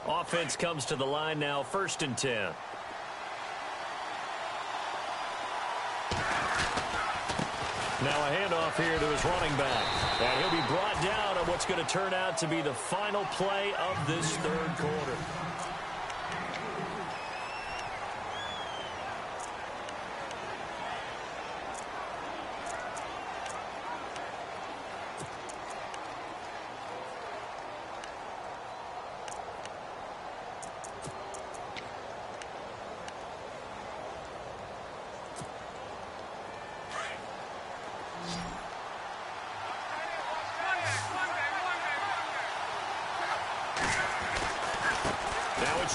Offense comes to the line now, 1st and 10. Now a handoff here to his running back. And he'll be brought down on what's going to turn out to be the final play of this 3rd quarter.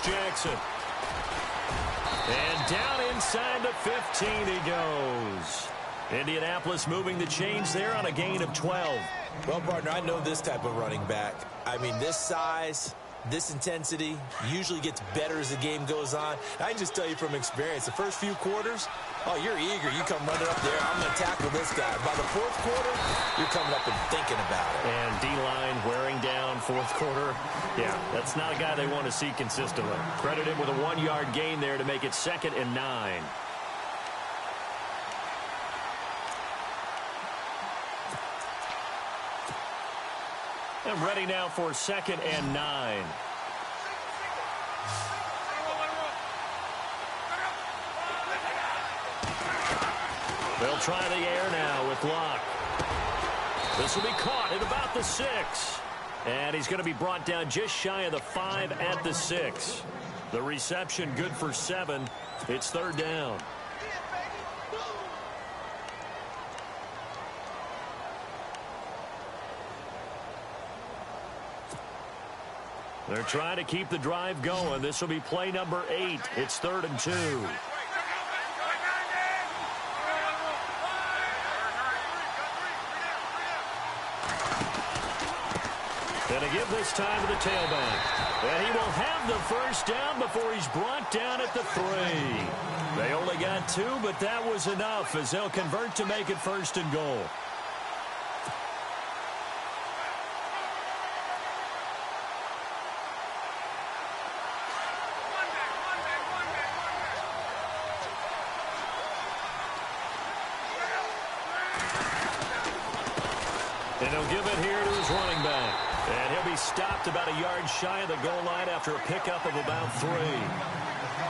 Jackson. And down inside the 15 he goes. Indianapolis moving the chains there on a gain of 12. Well, partner, I know this type of running back. I mean, this size, this intensity usually gets better as the game goes on. I can just tell you from experience, the first few quarters, oh, you're eager. You come running up there. I'm going to tackle this guy. By the 4th quarter, you're coming up and thinking about it. And D-line wearing down 4th quarter. Yeah, that's not a guy they want to see consistently. Credit him with a 1-yard gain there to make it 2nd and 9. And ready now for 2nd and 9. They'll try the air now with Locke. This will be caught at about the 6. And he's going to be brought down just shy of the 5 at the 6. The reception good for 7. It's 3rd down. They're trying to keep the drive going. This will be play number 8. It's 3rd and 2. And to give this time to the tailback. And he will have the 1st down before he's brought down at the 3. They only got 2, but that was enough as they'll convert to make it 1st and goal. And he'll give it here to his running back. And he'll be stopped about a yard shy of the goal line after a pickup of about 3.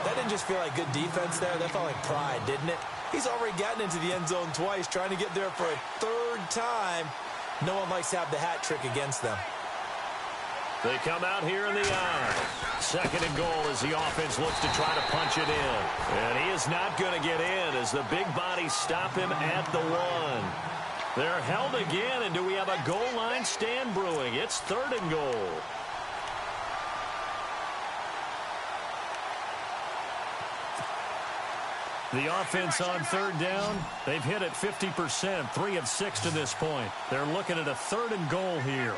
That didn't just feel like good defense there. That felt like pride, didn't it? He's already gotten into the end zone twice, trying to get there for a 3rd time. No one likes to have the hat trick against them. They come out here in the eye. 2nd and goal as the offense looks to try to punch it in. And he is not going to get in as the big bodies stop him at the 1. They're held again, and do we have a goal line stand brewing? It's 3rd and goal. The offense on 3rd down, they've hit it 50%, 3 of 6 to this point. They're looking at a 3rd and goal here.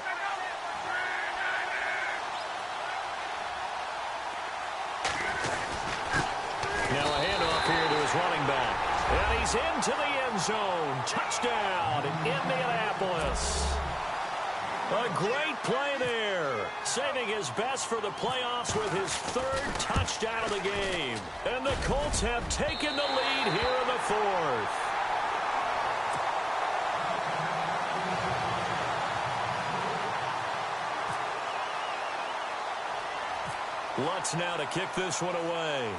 his running back. And he's into the end zone. Touchdown in Indianapolis. A great play there. Saving his best for the playoffs with his third touchdown of the game. And the Colts have taken the lead here in the fourth. Lutz now to kick this one away.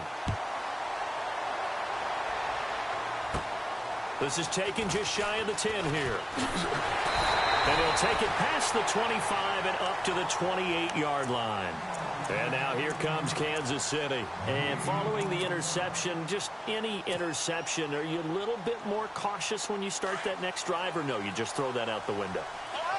This is taken just shy of the 10 here. And he'll take it past the 25 and up to the 28-yard line. And now here comes Kansas City. And following the interception, just any interception, are you a little bit more cautious when you start that next drive, or no, you just throw that out the window?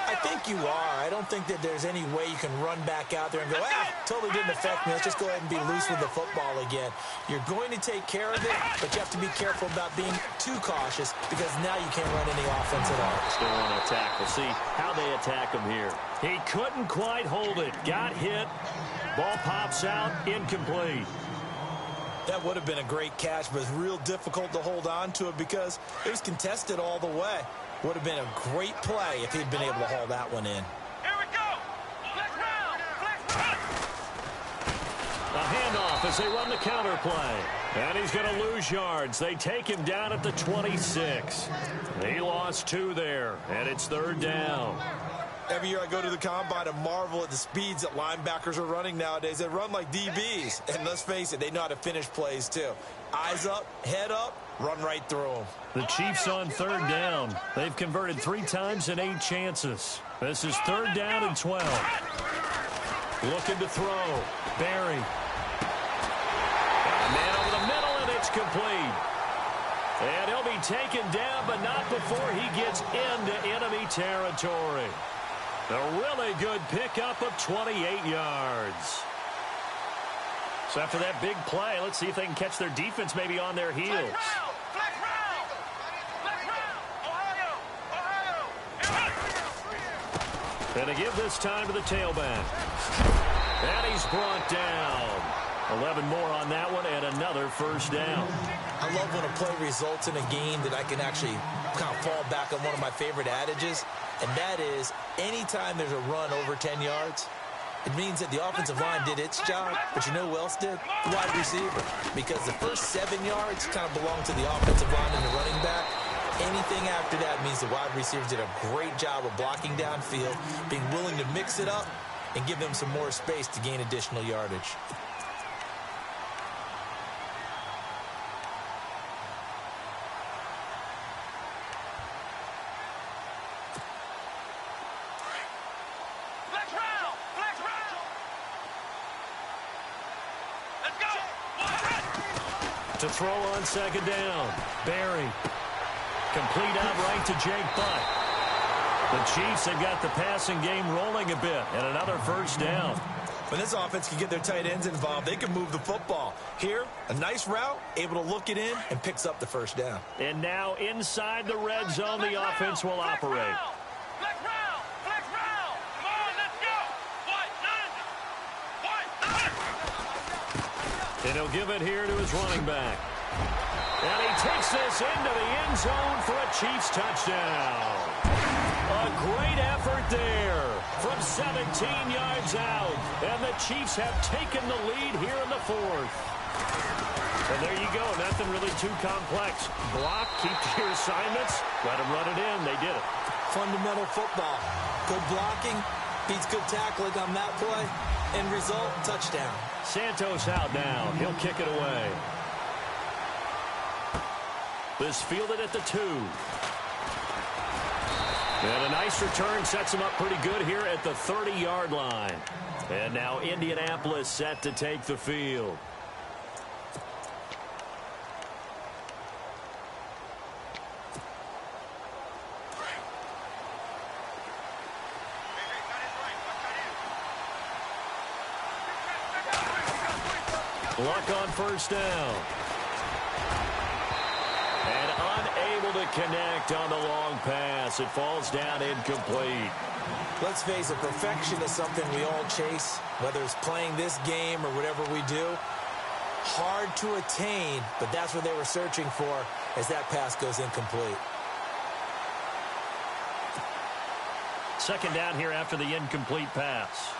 I think you are. I don't think that there's any way you can run back out there and go, totally didn't affect me. Let's just go ahead and be loose with the football again. You're going to take care of it, but you have to be careful about being too cautious because now you can't run any offense at all. Still on a tackle. See how they attack him here. He couldn't quite hold it. Got hit. Ball pops out. Incomplete. That would have been a great catch, but it's real difficult to hold on to it because it was contested all the way. Would have been a great play if he'd been able to haul that one in. Here we go. Flex round. Flex round. A handoff as they run the counter play. And he's going to lose yards. They take him down at the 26. He lost 2 there, and it's third down. Every year I go to the combine and marvel at the speeds that linebackers are running nowadays. They run like DBs. And let's face it, they know how to finish plays too. Eyes up, head up, run right through them. The Chiefs on third down. They've converted 3 times in 8 chances. This is third down and 12. Looking to throw. Barry. And man over the middle, and it's complete. And he'll be taken down, but not before he gets into enemy territory. A really good pickup of 28 yards. So after that big play, let's see if they can catch their defense maybe on their heels. Flex round. Flex round. Ohio. And to give this time to the tailback. And he's brought down. 11 more on that one and another first down. I love when a play results in a game that I can actually kind of fall back on one of my favorite adages, and that is anytime there's a run over 10 yards, it means that the offensive line did its job, but you know who else did? The wide receiver. Because the first 7 yards kind of belong to the offensive line and the running back. Anything after that means the wide receivers did a great job of blocking downfield, being willing to mix it up, and give them some more space to gain additional yardage. To throw on second down. Barry. Complete out right to Jake Butt. The Chiefs have got the passing game rolling a bit, and another first down. When this offense can get their tight ends involved, they can move the football. Here, a nice route, able to look it in, and picks up the first down. And now inside the red zone, the offense will operate. Flex round. Flex round. Come on, let's go. And he'll give it here to his running back. And he takes this into the end zone for a Chiefs touchdown. A great effort there from 17 yards out. And the Chiefs have taken the lead here in the fourth. And there you go. Nothing really too complex. Block, keep to your assignments, let them run it in. They did it. Fundamental football. Good blocking beats good tackling on that play. End result, touchdown. Santos out now. He'll kick it away. This fielded at the 2. And a nice return sets him up pretty good here at the 30-yard line. And now Indianapolis set to take the field. Luck on first down. And unable to connect on the long pass. It falls down incomplete. Let's face it, perfection is something we all chase, whether it's playing this game or whatever we do. Hard to attain, but that's what they were searching for as that pass goes incomplete. Second down here after the incomplete pass.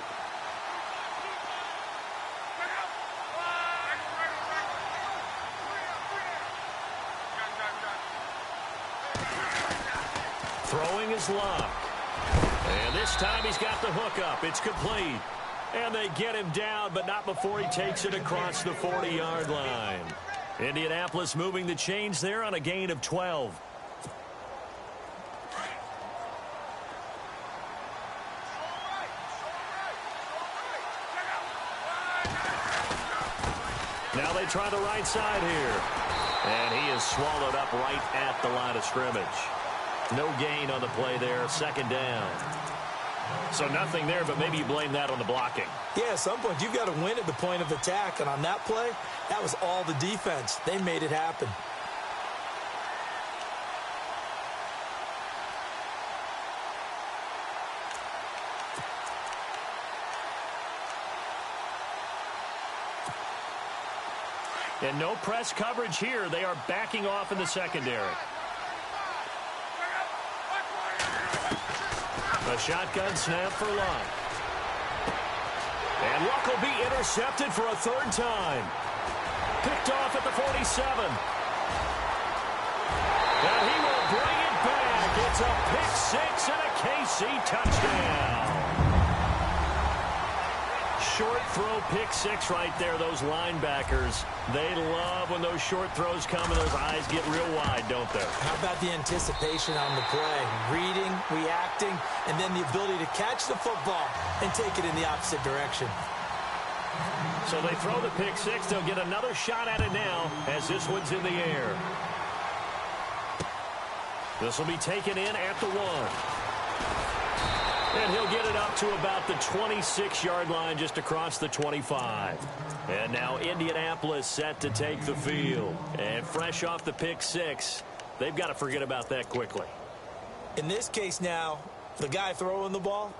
Throwing his luck. And this time he's got the hook up. It's complete. And they get him down, but not before he takes it across the 40-yard line. Indianapolis moving the chains there on a gain of 12. Now they try the right side here. And he is swallowed up right at the line of scrimmage. No gain on the play there, second down. So nothing there, but maybe you blame that on the blocking. Yeah, at some point you've got to win at the point of attack, and on that play, that was all the defense. They made it happen. And no press coverage here. They are backing off in the secondary. A shotgun snap for Luck. And Luck will be intercepted for a third time. Picked off at the 47. And he will bring it back. It's a pick six and a KC touchdown. Short throw pick six right there, those linebackers. They love when those short throws come and those eyes get real wide, don't they? How about the anticipation on the play? Reading, reacting, and then the ability to catch the football and take it in the opposite direction. So they throw the pick six. They'll get another shot at it now as this one's in the air. This will be taken in at the 1. And he'll get it up to about the 26-yard line, just across the 25. And now Indianapolis set to take the field. And fresh off the pick six, they've got to forget about that quickly. In this case now, the guy throwing the ball,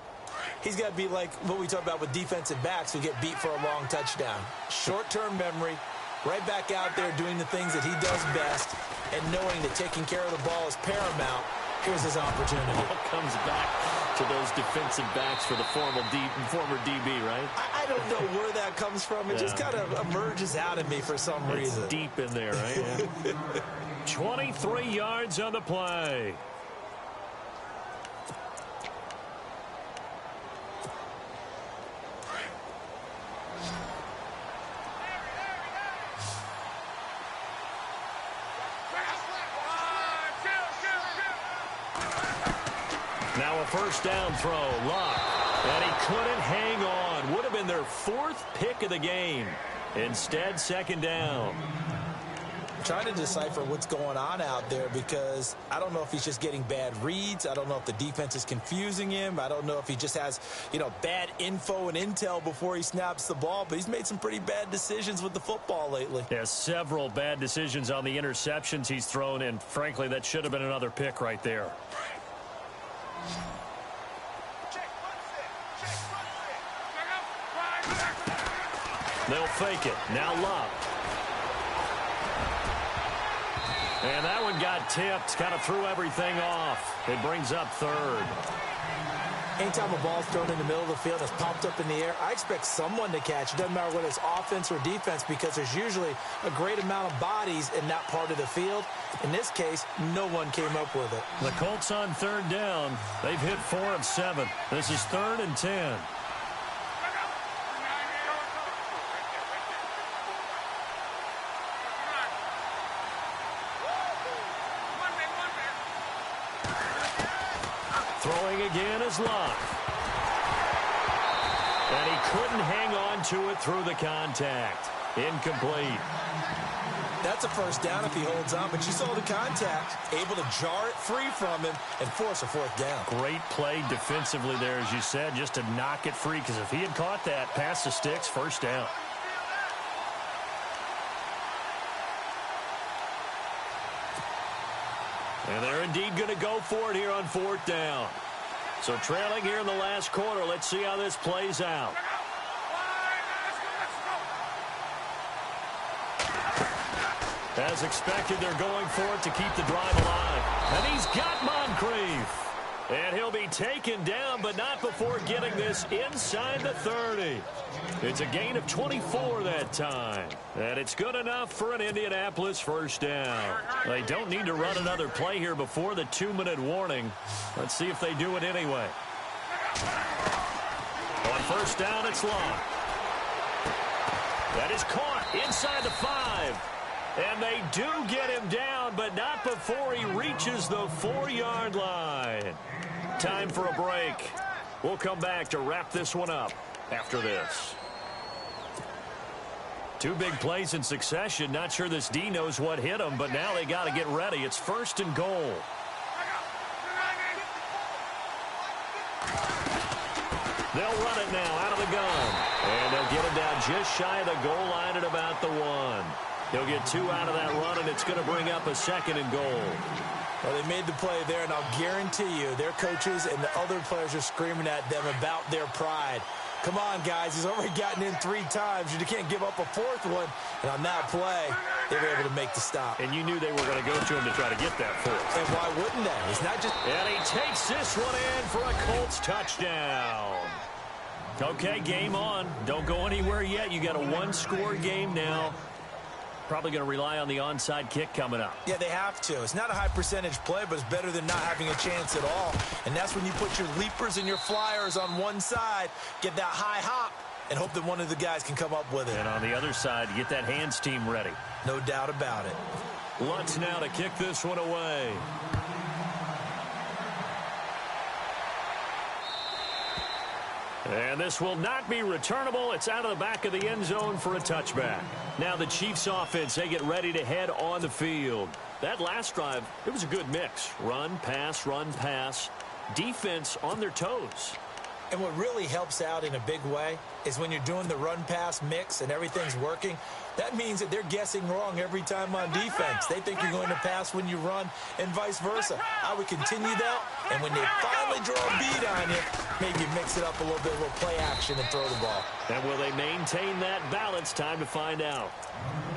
he's got to be like what we talk about with defensive backs who get beat for a long touchdown. Short-term memory, right back out there doing the things that he does best, and knowing that taking care of the ball is paramount. Here's his opportunity. It comes back to those defensive backs for the former DB, right? I don't know where that comes from. It just kind of emerges out of me for some reason. It's deep in there, right? Yeah. 23 yards on the play. Now a first down throw, Luck, and he couldn't hang on. Would have been their fourth pick of the game. Instead, second down. I'm trying to decipher what's going on out there because I don't know if he's just getting bad reads. I don't know if the defense is confusing him. I don't know if he just has, bad info and intel before he snaps the ball, but he's made some pretty bad decisions with the football lately. Yeah, several bad decisions on the interceptions he's thrown, and frankly, that should have been another pick right there. They'll fake it. Now Luck. And that one got tipped. Kind of threw everything off. It brings up third. Anytime a ball's thrown in the middle of the field and it's popped up in the air, I expect someone to catch. It doesn't matter whether it's offense or defense because there's usually a great amount of bodies in that part of the field. In this case, no one came up with it. The Colts on third down. They've hit 4 of 7. This is 3rd and 10. Throwing again is Luck. And he couldn't hang on to it through the contact. Incomplete. That's a first down if he holds on, but you saw the contact, able to jar it free from him and force a fourth down. Great play defensively there, as you said, just to knock it free, because if he had caught that, past the sticks, first down. And they're indeed going to go for it here on 4th down. So trailing here in the last quarter, let's see how this plays out. As expected, they're going for it to keep the drive alive. And he's got Moncrief. And he'll be taken down, but not before getting this inside the 30. It's a gain of 24 that time. And it's good enough for an Indianapolis first down. They don't need to run another play here before the 2-minute warning. Let's see if they do it anyway. On first down, it's Long. That is caught inside the 5. And they do get him down, but not before he reaches the 4-yard line. Time for a break. We'll come back to wrap this one up after this. 2 big plays in succession. Not sure this D knows what hit him, but now they got to get ready. It's 1st and goal. They'll run it now out of the gun. And they'll get him down just shy of the goal line at about the 1. He'll get 2 out of that run, and it's going to bring up a 2nd and goal. Well, they made the play there, and I'll guarantee you their coaches and the other players are screaming at them about their pride. Come on, guys. He's already gotten in 3 times. You can't give up a 4th one. And on that play, they were able to make the stop. And you knew they were going to go to him to try to get that 4th. And why wouldn't they? It's not just... And he takes this one in for a Colts touchdown. Okay, game on. Don't go anywhere yet. You got a 1-score game now. Probably going to rely on the onside kick coming up. Yeah, they have to. It's not a high percentage play, but it's better than not having a chance at all. And that's when you put your leapers and your flyers on one side, get that high hop, and hope that one of the guys can come up with it. And on the other side, get that hands team ready. No doubt about it. Lutz now to kick this one away. And this will not be returnable. It's out of the back of the end zone for a touchback. Now the Chiefs offense, they get ready to head on the field. That last drive, it was a good mix. Run, pass, defense on their toes. And what really helps out in a big way is when you're doing the run-pass mix and everything's working, that means that they're guessing wrong every time on defense. They think you're going to pass when you run and vice versa. I would continue that, and when they finally draw a beat on you, maybe mix it up a little bit, a little play action and throw the ball. And will they maintain that balance? Time to find out.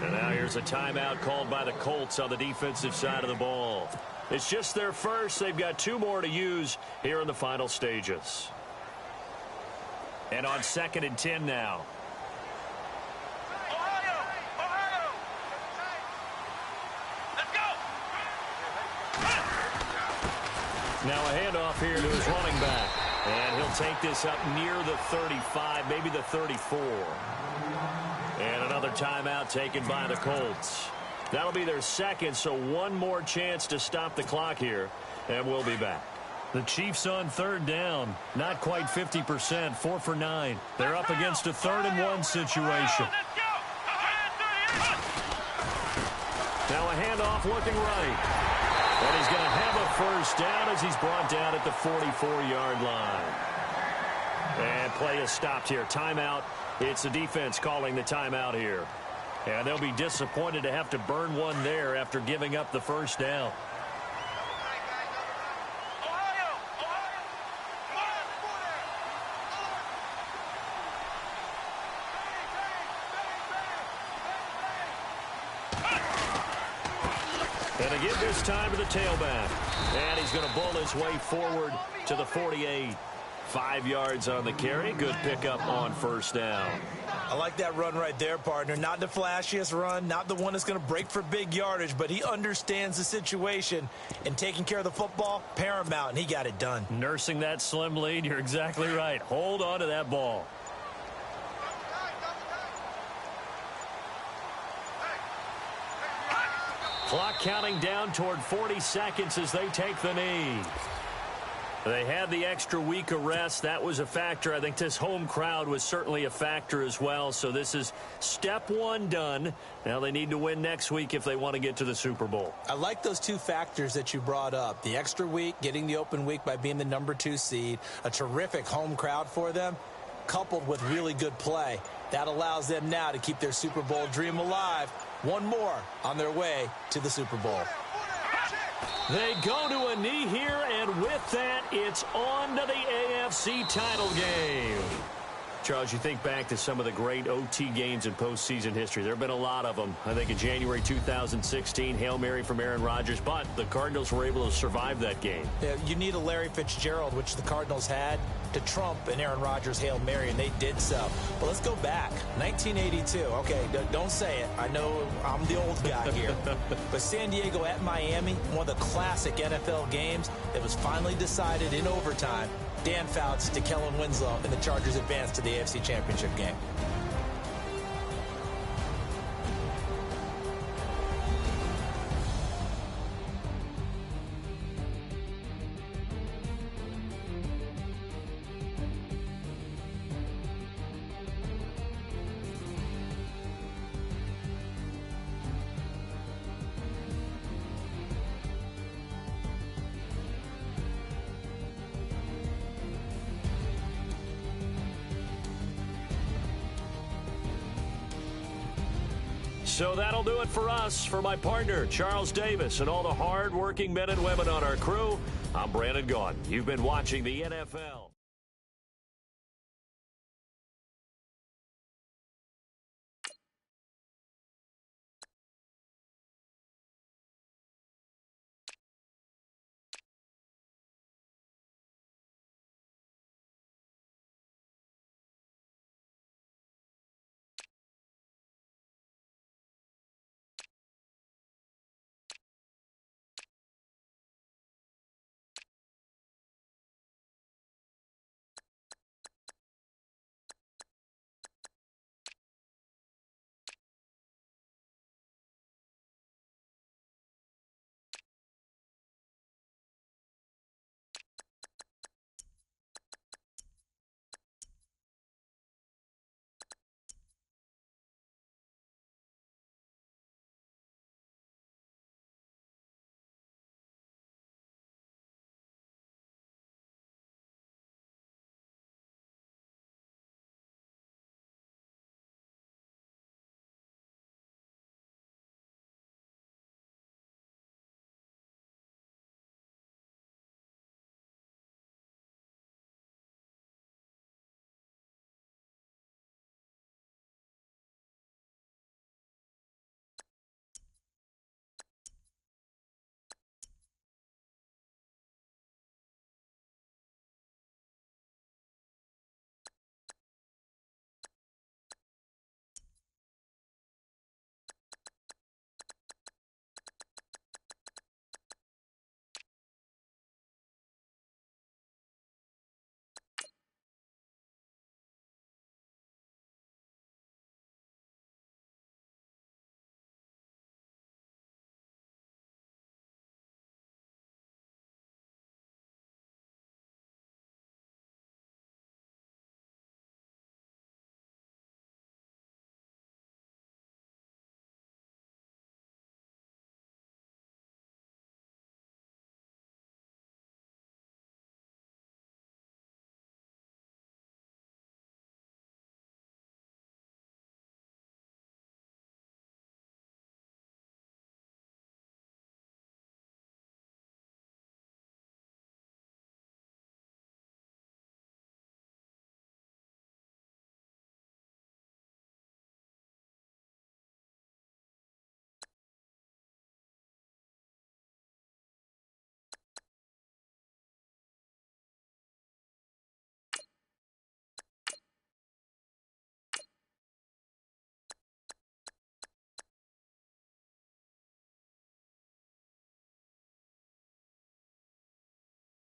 And now here's a timeout called by the Colts on the defensive side of the ball. It's just their first. They've got 2 more to use here in the final stages. And on 2nd and 10 now. Let's go. Now a handoff here to his running back. And he'll take this up near the 35, maybe the 34. And another timeout taken by the Colts. That'll be their second, so one more chance to stop the clock here. And we'll be back. The Chiefs on 3rd down. Not quite 50%, 4 for 9. They're up against a 3rd and 1 situation. Now a handoff looking right. And he's going to have a first down as he's brought down at the 44-yard line. And play is stopped here. Timeout. It's the defense calling the timeout here. And they'll be disappointed to have to burn one there after giving up the first down. And again this time to the tailback. And he's going to bull his way forward to the 48. 5 yards on the carry. Good pickup on first down. I like that run right there, partner. Not the flashiest run, not the one that's going to break for big yardage, but he understands the situation, and taking care of the football, paramount, and he got it done. Nursing that slim lead, you're exactly right. Hold on to that ball. Clock counting down toward 40 seconds as they take the knee. They had the extra week of rest. That was a factor. I think this home crowd was certainly a factor as well. So this is step 1 done. Now they need to win next week if they want to get to the Super Bowl. I like those 2 factors that you brought up. The extra week, getting the open week by being the number 2 seed, a terrific home crowd for them, coupled with really good play. That allows them now to keep their Super Bowl dream alive. One more on their way to the Super Bowl. They go to a knee here, and with that, it's on to the AFC title game. Charles, you think back to some of the great OT games in postseason history. There have been a lot of them. I think in January 2016, Hail Mary from Aaron Rodgers, but the Cardinals were able to survive that game. Yeah, you need a Larry Fitzgerald, which the Cardinals had, to trump an Aaron Rodgers Hail Mary, and they did so. But let's go back. 1982. Okay, don't say it. I know I'm the old guy here. But San Diego at Miami, one of the classic NFL games. It was finally decided in overtime. Dan Fouts to Kellen Winslow, and the Chargers advanced to the AFC Championship game. So that'll do it for us. For my partner, Charles Davis, and all the hard-working men and women on our crew, I'm Brandon Gaudin. You've been watching the NFL.